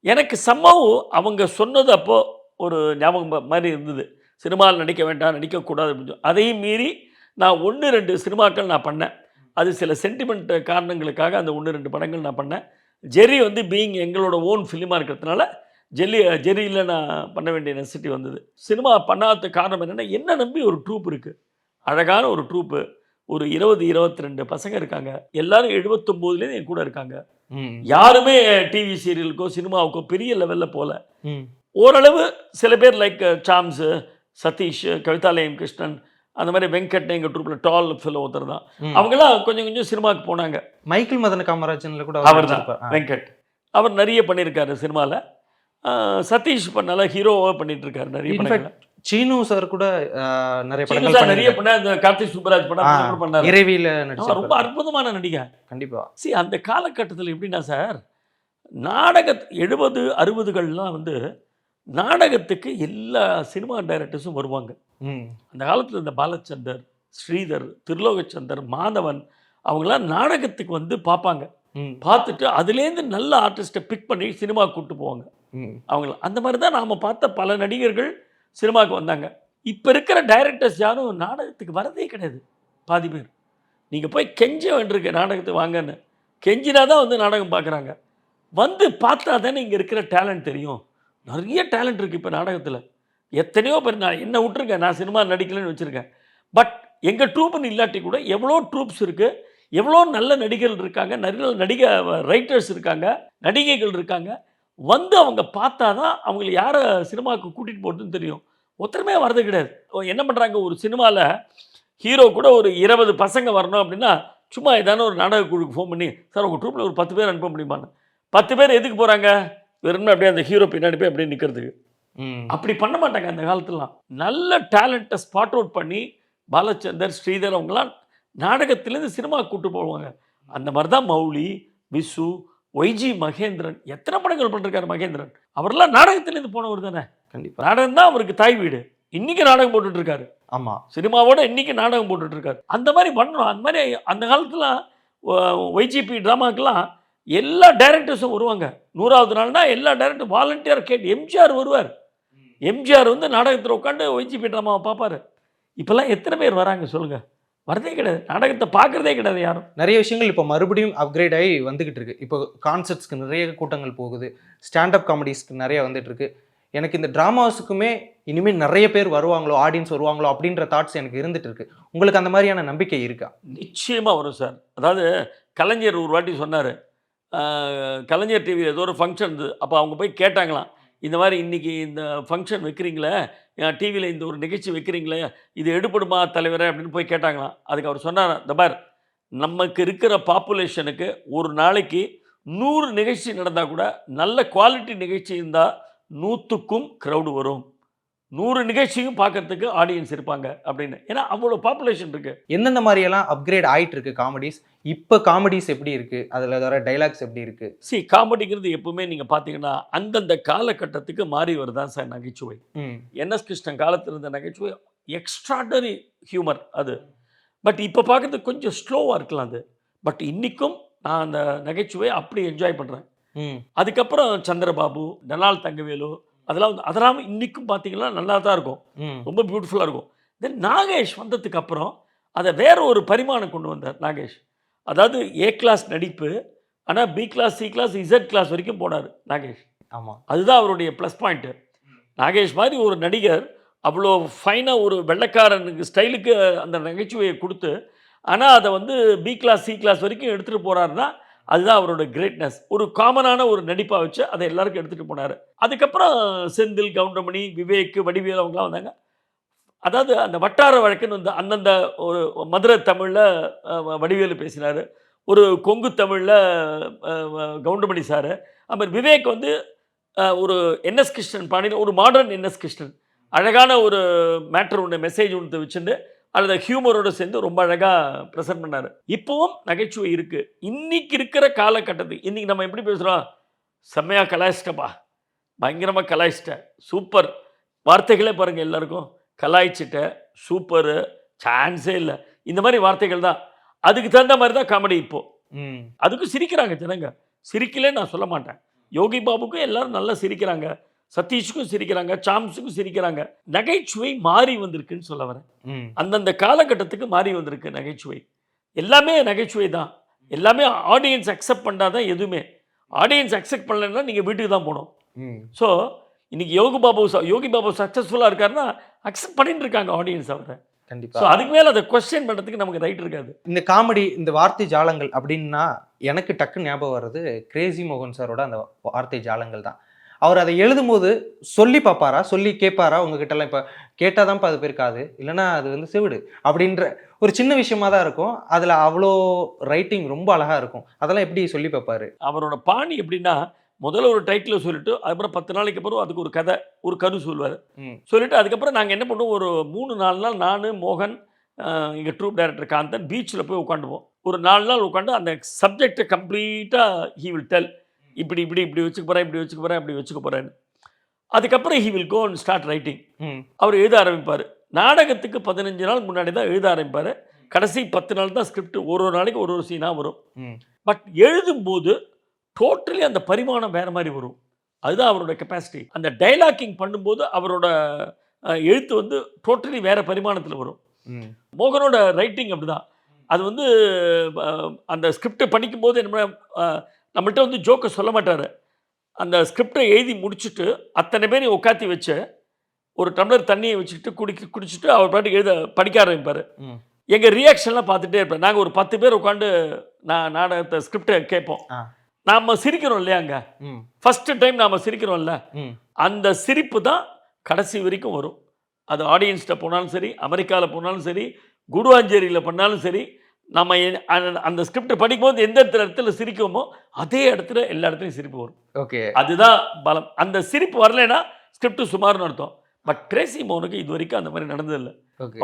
எனக்கு சம்பவம் அவங்க சொன்னது அப்போது ஒரு ஞாபகம் மாதிரி இருந்தது. சினிமாவில் நடிக்க வேண்டாம், நடிக்கக்கூடாது அப்படின்னு. அதையும் மீறி நான் 1 2 சினிமாக்கள் நான் பண்ணேன். அது சில சென்டிமெண்ட் காரணங்களுக்காக அந்த 1 2 படங்கள் நான் பண்ணேன். ஜெர்ரி வந்து பீயிங் எங்களோட ஓன் ஃபிலிமாக இருக்கிறதுனால ஜெர்ரியில் நான் பண்ண வேண்டிய நெசசிட்டி வந்தது. சினிமா பண்ணாத காரணம் என்னென்னா, என்ன நம்பி ஒரு ட்ரூப் இருக்குது, அழகான ஒரு ட்ரூப்பு, ஒரு 20 22 பசங்க இருக்காங்க. எல்லாரும் 79லேருந்து என் கூட இருக்காங்க. யாருமே டிவி சீரியலுக்கோ சினிமாவுக்கோ பெரிய லெவலில் போகல. ஓரளவு சில பேர் லைக் சாம்ஸு, சதீஷ், கவிதாலயம் கிருஷ்ணன், அந்த மாதிரி வெங்கட் எங்கள் ட்ரூப்பில் டால் ஃபெல்லோ ஒருத்தர் தான். ம். அவங்களாம் கொஞ்சம் கொஞ்சம் சினிமாவுக்கு போனாங்க. மைக்கேல் மதன காமராஜன்ல கூட அவர் தான் நடிச்சிருப்பார். வெங்கட். அவர் நிறைய பண்ணியிருக்காரு சினிமாவில். சதீஷ் பண்ணால ஹீரோவாக பண்ணிட்டு இருக்காரு நிறைய படங்கள். இன்ஃபேக்ட் சீனு சார் கூட நிறைய சீனு படங்கள் சார் நிறைய பண்ணிருக்காரு. பண்ண இந்த கார்த்திக் சுப்பராஜ் படம் அது கூட பண்ணாரு. இறைவியில ரொம்ப நடிச்சிருப்பார். அற்புதமான நடிகை. கண்டிப்பா. அந்த காலகட்டத்தில் எப்படின்னா சார், நாடக 70 60கள்லாம் வந்து நாடகத்துக்கு எல்லா சினிமா டைரக்டர்ஸும் வருவாங்க. ம். அந்த காலத்தில் இந்த பாலச்சந்தர், ஸ்ரீதர், திருலோகச்சந்தர், மாதவன் அவங்களாம் நாடகத்துக்கு வந்து பார்ப்பாங்க. ம். பார்த்துட்டு அதுலேருந்து நல்ல ஆர்டிஸ்ட்டை பிக் பண்ணி சினிமா கூப்பிட்டு போவாங்க. ம். அவங்கள அந்த மாதிரி தான் நாம் பார்த்த பல நடிகர்கள் சினிமாவுக்கு வந்தாங்க. இப்போ இருக்கிற டைரக்டர்ஸ் யாரும் நாடகத்துக்கு வரதே கிடையாது. பாதி பேர் நீங்கள் போய் கெஞ்ச வேண்டியிருக்கு நாடகத்துக்கு வாங்கன்னு. கெஞ்சினா தான் வந்து நாடகம் பார்க்குறாங்க. வந்து பார்த்தா தானே இங்கே இருக்கிற டேலண்ட் தெரியும். நிறைய டேலண்ட் இருக்குது இப்போ நாடகத்தில். எத்தனையோ பேர், நான் என்ன விட்டுருக்கேன், நான் சினிமா நடிக்கலைன்னு வச்சுருக்கேன். பட் எங்கள் ட்ரூப்னு இல்லாட்டி கூட எவ்வளோ ட்ரூப்ஸ் இருக்குது, எவ்வளோ நல்ல நடிகர்கள் இருக்காங்க, நிறைய நடிகை ரைட்டர்ஸ் இருக்காங்க, நடிகைகள் இருக்காங்க. வந்து அவங்க பார்த்தா தான் அவங்களை யாரை சினிமாவுக்கு கூட்டிகிட்டு போகிறதுன்னு தெரியும். ஒருத்தருமே வரது கிடையாது. என்ன பண்ணுறாங்க, ஒரு சினிமாவில் ஹீரோ கூட ஒரு 20 பசங்க வரணும் அப்படின்னா சும்மா ஏதான ஒரு நாடக குழுக்கு ஃபோன் பண்ணி, சார் உங்கள் ட்ரூப்பில் ஒரு 10 பேர் அனுப்ப முடியுமான்னு. 10 பேர் எதுக்கு போகிறாங்க, வெறும்னு அப்படியே அந்த ஹீரோ பின்னாடி போய் அப்படியே நிற்கிறதுக்கு. அப்படி பண்ண மாட்டாங்க அந்த காலத்துலலாம். நல்ல டேலண்ட்டை ஸ்பாட் அவுட் பண்ணி பாலச்சந்தர், ஸ்ரீதர் அவங்களாம் நாடகத்திலேருந்து சினிமா கூட்டு போவாங்க. அந்த மாதிரி தான் மௌலி, விசு, ஒய்ஜி மகேந்திரன், எத்தனை படங்கள் பண்ணிருக்காரு மகேந்திரன். அவரெல்லாம் நாடகத்திலேருந்து போனவர் தானே. கண்டிப்பா. நாடகம் தான் அவருக்கு தாய் வீடு. இன்னைக்கு நாடகம் போட்டுட்டு இருக்காரு. ஆமா. சினிமாவோட இன்னைக்கு நாடகம் போட்டுட்டு இருக்காரு. அந்த மாதிரி பண்ணணும். அந்த மாதிரி அந்த காலத்துல ஒய்ஜிபி ட்ராமாக்கெல்லாம் எல்லா டைரக்டர்ஸும் வருவாங்க. 100வது நாள்னா எல்லா டைரக்டர் வாலண்டியர் கேட்டு எம்ஜிஆர் வருவார். எம்ஜிஆர் வந்து நாடகத்தில் உட்காந்து ஒய்ஜிபி ட்ராமாவை பார்ப்பாரு. இப்போல்லாம் எத்தனை பேர் வராங்க சொல்லுங்க? வரதே கிடையாது. நாடகத்தை பார்க்குறதே கிடையாது யாரும். நிறைய விஷயங்கள் இப்போ மறுபடியும் அப்கிரேட் ஆகி வந்துகிட்டு இருக்கு. இப்போ கான்சர்ட்ஸ்க்கு நிறைய கூட்டங்கள் போகுது, ஸ்டாண்டப் காமெடிஸ்க்கு நிறைய வந்துட்டு இருக்கு. எனக்கு இந்த ட்ராமாஸுக்குமே இனிமேல் நிறைய பேர் வருவாங்களோ, ஆடியன்ஸ் வருவாங்களோ அப்படின்ற தாட்ஸ் எனக்கு இருந்துட்டு இருக்கு. உங்களுக்கு அந்த மாதிரியான நம்பிக்கை இருக்கா? நிச்சயமாக வரும் சார். அதாவது கலைஞர் ஒரு வாட்டி சொன்னார், கலைஞர் டிவியில் ஏதோ ஒரு ஃபங்க்ஷன் இருந்தது. அப்போ அவங்க போய் கேட்டாங்களாம், இந்த மாதிரி இன்றைக்கி இந்த ஃபங்க்ஷன் வைக்கிறீங்களே, டிவியில் இந்த ஒரு நிகழ்ச்சி வைக்கிறீங்களே, இது எடுபடுமா தலைவரே அப்படின்னு போய் கேட்டாங்களாம். அதுக்கு அவர் சொன்னார், இந்த பார், நமக்கு இருக்கிற பாப்புலேஷனுக்கு ஒரு நாளைக்கு 100 நிகழ்ச்சி நடந்தால் கூட நல்ல குவாலிட்டி நிகழ்ச்சி இருந்தால் 100க்கும் க்ரௌடு வரும். 100 நிகழ்ச்சியும் பார்க்கறதுக்கு ஆடியன்ஸ் இருப்பாங்க அப்படின்னு. ஏன்னா அவ்வளோ பாப்புலேஷன் இருக்குது. எந்தெந்த மாதிரியெல்லாம் அப்கிரேட் ஆகிட்டு இருக்கு காமெடிஸ்? இப்போ காமெடிஸ் எப்படி இருக்குது, அதில் வர டைலாக்ஸ் எப்படி இருக்குது? காமெடிங்கிறது எப்பவுமே நீங்கள் பார்த்தீங்கன்னா அந்தந்த காலகட்டத்துக்கு மாறி வருதான் சார் நகைச்சுவை. என்எஸ் கிருஷ்ணன் காலத்தில் இருந்த நகைச்சுவை எக்ஸ்ட்ராடனரி ஹியூமர் அது. பட் இப்போ பார்க்குறதுக்கு கொஞ்சம் ஸ்லோவாக இருக்கலாம் அது. பட் இன்றைக்கும் நான் அந்த நகைச்சுவை அப்படி என்ஜாய் பண்ணுறேன். அதுக்கப்புறம் சந்திரபாபு, டனால் தங்கவேலு, அதெல்லாம் இன்றைக்கும் பார்த்தீங்கன்னா நல்லா தான் இருக்கும், ரொம்ப பியூட்டிஃபுல்லாக இருக்கும். தென் நாகேஷ் வந்ததுக்கு அப்புறம் அதை வேற ஒரு பரிமாணம் கொண்டு வந்தார் நாகேஷ். அதாவது ஏ கிளாஸ் நடிப்பு, ஆனால் B class, C class, Z class வரைக்கும் போனார் நாகேஷ். ஆமாம், அதுதான் அவருடைய ப்ளஸ் பாயிண்ட்டு. நாகேஷ் மாதிரி ஒரு நடிகர் அவ்வளோ ஃபைனாக ஒரு வெள்ளைக்காரனுக்கு ஸ்டைலுக்கு அந்த நகைச்சுவையை கொடுத்து, ஆனால் அதை வந்து பி கிளாஸ், சி கிளாஸ் வரைக்கும் எடுத்துகிட்டு போகிறாருன்னா அதுதான் அவரோட கிரேட்னஸ். ஒரு காமனான ஒரு நடிப்பாக வச்சு அதை எல்லாருக்கும் எடுத்துகிட்டு போனார். அதுக்கப்புறம் செந்தில், கவுண்டமணி, விவேக், வடிவேல் அவங்களாம் வந்தாங்க. அதாவது அந்த வட்டார வழக்குன்னு வந்து அந்தந்த ஒரு மதுரை தமிழில் வடிவேலு பேசினார், ஒரு கொங்கு தமிழில் கவுண்டமணி சார், அப்புறம் விவேக் வந்து ஒரு என்எஸ் கிருஷ்ணன் பாணியில் ஒரு மாடர்ன் என்எஸ் கிருஷ்ணன் அழகான ஒரு மேட்டர் ஒன்று, மெசேஜ் ஒன்று வச்சுட்டு அல்லது ஹியூமரோடு சேர்ந்து ரொம்ப அழகாக ப்ரெசென்ட் பண்ணார். இப்போவும் நகைச்சுவை இருக்குது. இன்றைக்கி இருக்கிற காலகட்டத்துக்கு இன்றைக்கி நம்ம எப்படி பேசுகிறோம், செம்மையாக கலாய்ச்சிட்டப்பா, பயங்கரமாக கலாய்ச்சிட்டேன், சூப்பர், வார்த்தைகளே பாருங்கள் எல்லாருக்கும், கலாய்ச்சிட்ட, சூப்பரு, சான்ஸே இல்லை, இந்த மாதிரி வார்த்தைகள் தான். அதுக்கு தகுந்த மாதிரி தான் காமெடி இப்போது. அதுக்கும் சிரிக்கிறாங்க ஜனங்க, சிரிக்கலே நான் சொல்ல மாட்டேன். யோகி பாபுக்கும் எல்லாரும் நல்லா சிரிக்கிறாங்க, சதீஷுக்கும் சிரிக்கிறாங்க, சாம்ஸுக்கும் சிரிக்கிறாங்க. நகைச்சுவை மாறி வந்திருக்குன்னு சொல்ல வரேன். அந்தந்த காலகட்டத்துக்கு மாறி வந்திருக்கு நகைச்சுவை. எல்லாமே நகைச்சுவை தான். எல்லாமே ஆடியன்ஸ் அக்செப்ட் பண்ணால் தான் எதுவுமே. ஆடியன்ஸ் அக்செப்ட் பண்ணலைன்னா நீங்கள் வீட்டுக்கு தான் போகணும். ஸோ இன்றைக்கி யோகி பாபு சக்ஸஸ்ஃபுல்லாக இருக்காருன்னா அக்செப்ட் பண்ணிட்டு இருக்காங்க ஆடியன்ஸ் அவரை. கண்டிப்பாக. ஸோ அதுக்கு மேலே அதை கொஸ்டின் பண்ணுறதுக்கு நமக்கு ரைட் இருக்காது. இந்த காமெடி, இந்த வார்த்தை ஜாலங்கள் அப்படின்னா எனக்கு டக்கு ஞாபகம் வர்றது கிரேசி மோகன் சாரோட அந்த வார்த்தை ஜாலங்கள் தான். அவர் அதை எழுதும்போது சொல்லி பார்ப்பாரா, சொல்லி கேட்பாரா உங்ககிட்டலாம்? இப்போ கேட்டால் தான்ப்பா அது பேர் காது, இல்லைன்னா அது வந்து செவிடு அப்படின்ற ஒரு சின்ன விஷயமா தான் இருக்கும். அதில் அவ்வளோ ரைட்டிங் ரொம்ப அழகாக இருக்கும். அதெல்லாம் எப்படி சொல்லி பார்ப்பாரு? அவரோட பாணி எப்படின்னா, முதல்ல ஒரு டைட்டில் சொல்லிட்டு, அதுக்கப்புறம் 10 நாளைக்கு அப்புறம் அதுக்கு ஒரு கதை, ஒரு கரு சொல்லுவார். சொல்லிட்டு அதுக்கப்புறம் நாங்கள் என்ன பண்ணுவோம், ஒரு 3-4 நாள் நான், மோகன், எங்கள் ட்ரூப் டைரக்டர் காந்தன் பீச்சில் போய் உட்காந்துவோம். ஒரு 4 நாள் உட்காந்து அந்த சப்ஜெக்டை கம்ப்ளீட்டாக ஹீ வில் டெல். இப்படி இப்படி இப்படி வச்சுக்க போகிறேன், இப்படி வச்சுக்க போகிறேன், அப்படி வச்சுக்க போகிறேன்னு. அதுக்கப்புறம் he will go and start writing. அவர் எழுத ஆரம்பிப்பார். நாடகத்துக்கு 15 நாள் முன்னாடி தான் எழுத ஆரம்பிப்பார். கடைசி 10 நாள் தான் ஸ்கிரிப்ட். ஒரு நாளைக்கு ஒரு சீனாக வரும். பட் எழுதும்போது டோட்டலி அந்த பரிமாணம் வேறு மாதிரி வரும். அதுதான் அவரோட கெப்பாசிட்டி. அந்த டைலாக்கிங் பண்ணும்போது அவரோட எழுத்து வந்து டோட்டலி வேறு பரிமாணத்தில் வரும். மோகனோட ரைட்டிங் அப்படிதான். அது வந்து அந்த ஸ்கிரிப்டை படிக்கும்போது என்ன நம்மள்கிட்ட வந்து ஜோக்கை சொல்ல மாட்டார். அந்த ஸ்கிரிப்டை எழுதி முடிச்சுட்டு அத்தனை பேரையும் உட்காத்தி வச்சு ஒரு டம்ளர் தண்ணியை வச்சுட்டு குடிச்சிட்டு அவர் பாட்டுக்கு படிக்க ஆரம்பிப்பார். எங்கள் ரியாக்ஷன்லாம் பார்த்துட்டே இருப்பேன். நாங்கள் ஒரு 10 பேர் உட்காந்து நாடகத்தை ஸ்கிரிப்டை கேட்போம். நாம் சிரிக்கிறோம் இல்லையா, அங்கே ஃபஸ்ட்டு டைம் நாம் சிரிக்கிறோம்ல, அந்த சிரிப்பு தான் கடைசி வரைக்கும் வரும். அது ஆடியன்ஸ்கிட்ட போனாலும் சரி, அமெரிக்காவில் போனாலும் சரி, குடுவாஞ்சேரியில் பண்ணாலும் சரி, நம்ம அந்த ஸ்கிரிப்டை படிக்கும்போது எந்த இடத்துல சிரிக்குமோ அதே இடத்துல எல்லா இடத்துலையும் சிரிப்பு வரும். ஓகே, அதுதான் பலம். அந்த சிரிப்பு வரலைன்னா ஸ்கிரிப்ட் சுமார்னு அர்த்தம். பட் கிரேசி மோகனுக்கு இது வரைக்கும் அந்த மாதிரி நடந்ததில்லை.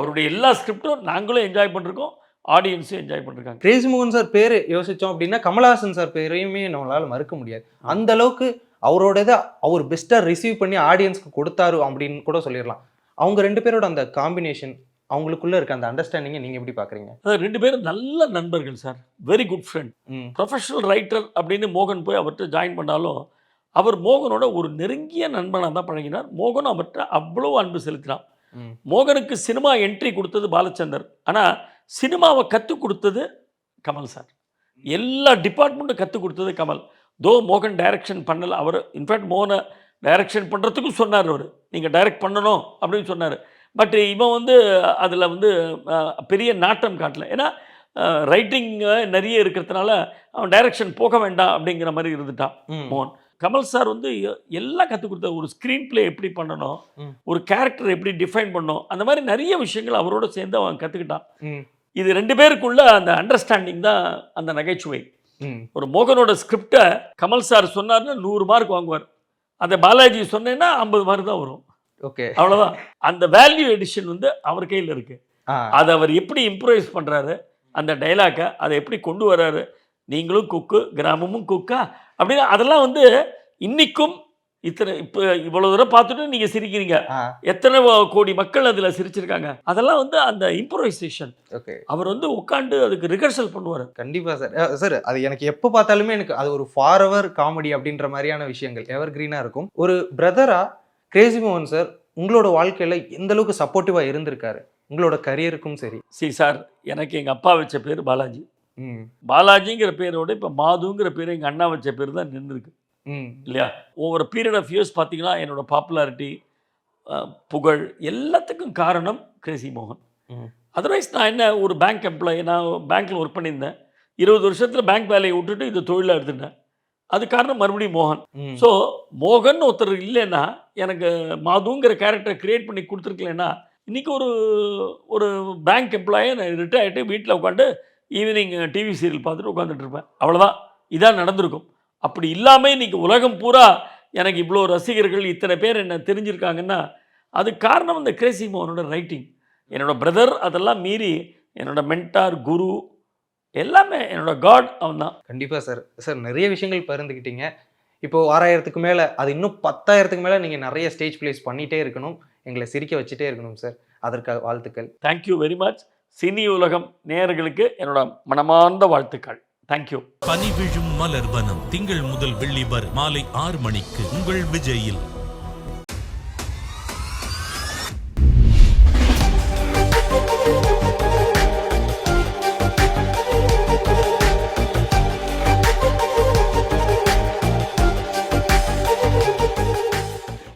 அவருடைய எல்லா ஸ்கிரிப்டும் நாங்களும் என்ஜாய் பண்ணிருக்கோம், ஆடியன்ஸும் என்ஜாய் பண்ணிருக்காங்க. கிரேசி மோகன் சார் பேர் யோசித்தோம் அப்படின்னா கமலஹாசன் சார் பேரையுமே நம்மளால் மறுக்க முடியாது. அந்த அளவுக்கு அவரோட இதை அவர் பெஸ்ட்டாக ரிசீவ் பண்ணி ஆடியன்ஸ்க்கு கொடுத்தாரு அப்படின்னு கூட சொல்லிடலாம். அவங்க 2 பேரோட அந்த காம்பினேஷன், அவங்களுக்குள்ள இருக்க அந்த அண்டர்ஸ்டாண்டிங்கை நீங்கள் எப்படி பார்க்குறீங்க? 2 பேரும் நல்ல நண்பர்கள் sir, very good friend. Professional writer அப்படின்னு மோகன் போய் அவர்கிட்ட ஜாயின் பண்ணாலும் அவர் மோகனோட ஒரு நெருங்கிய நண்பனாக தான் பழகினார். மோகன் அவர்கிட்ட அவ்வளோ அன்பு செலுத்தினான். மோகனுக்கு சினிமா என்ட்ரி கொடுத்தது பாலச்சந்தர், ஆனால் சினிமாவை கற்றுக் கொடுத்தது கமல் சார். எல்லா டிபார்ட்மெண்ட்டும் கற்றுக் கொடுத்தது கமல். தோ மோகன் டைரக்ஷன் பண்ணலை, அவர் இன்ஃபேக்ட் மோகனை டைரக்ஷன் பண்ணுறதுக்கும் சொன்னார். அவர் நீங்கள் டைரக்ட் பண்ணணும் அப்படின்னு சொன்னார். பட் இவன் வந்து அதில் வந்து பெரிய நாட்டம் காட்டலை. ஏன்னா ரைட்டிங் நிறைய இருக்கிறதுனால அவன் டைரக்ஷன் போக வேண்டாம் அப்படிங்கிற மாதிரி இருந்துட்டான் மோகன். கமல் சார் வந்து எல்லாம் கற்றுக் கொடுத்த, ஒரு ஸ்க்ரீன் பிளே எப்படி பண்ணணும், ஒரு கேரக்டர் எப்படி டிஃபைன் பண்ணணும், அந்த மாதிரி நிறைய விஷயங்கள் அவரோட சேர்ந்து அவன் கற்றுக்கிட்டான். இது 2 பேருக்குள்ள அந்த அண்டர்ஸ்டாண்டிங் தான் அந்த நகைச்சுவை. ஒரு மோகனோட ஸ்கிரிப்டை கமல் சார் சொன்னார்னா 100 மார்க் வாங்குவார். அந்த பாலாஜி சொன்னேன்னா 50 மார்க் தான் வரும். ஓகே, அவ்வளோதான். அந்த வேல்யூ எடிஷன் வந்து அவர் கையில் இருக்கு. அதை அவர் எப்படி இம்ப்ரூவைஸ் பண்ணுறாரு, அந்த டைலாக்கை அதை எப்படி கொண்டு வர்றாரு, நீங்களும் குக்கு கிராமமும் குக்கா அப்படின்னு, அதெல்லாம் வந்து இன்னைக்கும் இப்போ இவ்வளோ தூரம் பார்த்துட்டு நீங்கள் சிரிக்கிறீங்க, எத்தனை கோடி மக்கள் அதில் சிரிச்சிருக்காங்க. அதெல்லாம் வந்து அந்த இம்ப்ரோவைசேஷன். ஓகே, அவர் வந்து உட்காந்து அதுக்கு ரிஹர்சல் பண்ணுவார். கண்டிப்பாக சார். சார் அது எனக்கு எப்போ பார்த்தாலுமே எனக்கு அது ஒரு ஃபார் எவர் காமெடி அப்படின்ற மாதிரியான விஷயங்கள் எவர் கிரீனாக இருக்கும். ஒரு பிரதராக கிரேசி மோகன் சார் உங்களோட வாழ்க்கையில் எந்த அளவுக்கு சப்போர்ட்டிவாக இருந்திருக்காரு, உங்களோட கரியருக்கும் சரி? சார், எனக்கு எங்கள் அப்பா வச்ச பேர் பாலாஜி. பாலாஜிங்கிற பேரோட இப்போ மாதுங்கிற பேர் எங்கள் அண்ணா வச்ச பேர் தான் நின்றுருக்கு இல்லையா? ஒவ்வொரு பீரியட் ஆஃப் இயர்ஸ் பார்த்தீங்கன்னா என்னோடய பாப்புலாரிட்டி, புகழ் எல்லாத்துக்கும் காரணம் கிரேசி மோகன். அதர்வைஸ் நான் என்ன, ஒரு பேங்க் எம்ப்ளாயி, நான் பேங்க்கில் ஒர்க் பண்ணியிருந்தேன். 20 வருஷத்தில் பேங்க் வேலையை விட்டுட்டு இது தொழிலாக எடுத்துட்டேன். அது காரணம் மறுபடியும் மோகன். ஸோ மோகன் ஒருத்தர் இல்லைன்னா, எனக்கு மாதுங்கிற கேரக்டரை க்ரியேட் பண்ணி கொடுத்துருக்கலன்னா இன்றைக்கி ஒரு பேங்க் எம்ப்ளாயை நான் ரிட்டையர் ஆகிட்டு வீட்டில் உட்காந்து ஈவினிங் டிவி சீரியல் பார்த்துட்டு உட்காந்துட்டு இருப்பேன். அவ்வளோதான், இதான் நடந்திருக்கும். அப்படி இல்லாமல் இன்றைக்கி உலகம் பூரா எனக்கு இவ்வளோ ரசிகர்கள், இத்தனை பேர் என்ன தெரிஞ்சிருக்காங்கன்னா அது காரணம் இந்த கிரேசி மோகனோட ரைட்டிங். என்னோடய பிரதர் அதெல்லாம் மீறி என்னோடய மென்டார், குரு, எல்லாமே என்னோட காட் அவன் தான். கண்டிப்பாக சார். சார் நிறைய விஷயங்கள் பகிர்ந்துக்கிட்டீங்க. இப்போது 6000க்கு மேலே, அது இன்னும் 10,000க்கு மேலே நீங்கள் நிறைய ஸ்டேஜ் பிளேஸ் பண்ணிகிட்டே இருக்கணும், எங்களை சிரிக்க வச்சுட்டே இருக்கணும் சார். அதற்காக வாழ்த்துக்கள். Thank you very much. சினி உலகம் நேயர்களுக்கு என்னோட மனமார்ந்த வாழ்த்துக்கள். தேங்க்யூ. பனி விழும் மலர்வனம் திங்கள் முதல் வெள்ளி வரை மாலை 6 மணிக்கு உங்கள் விஜயில்.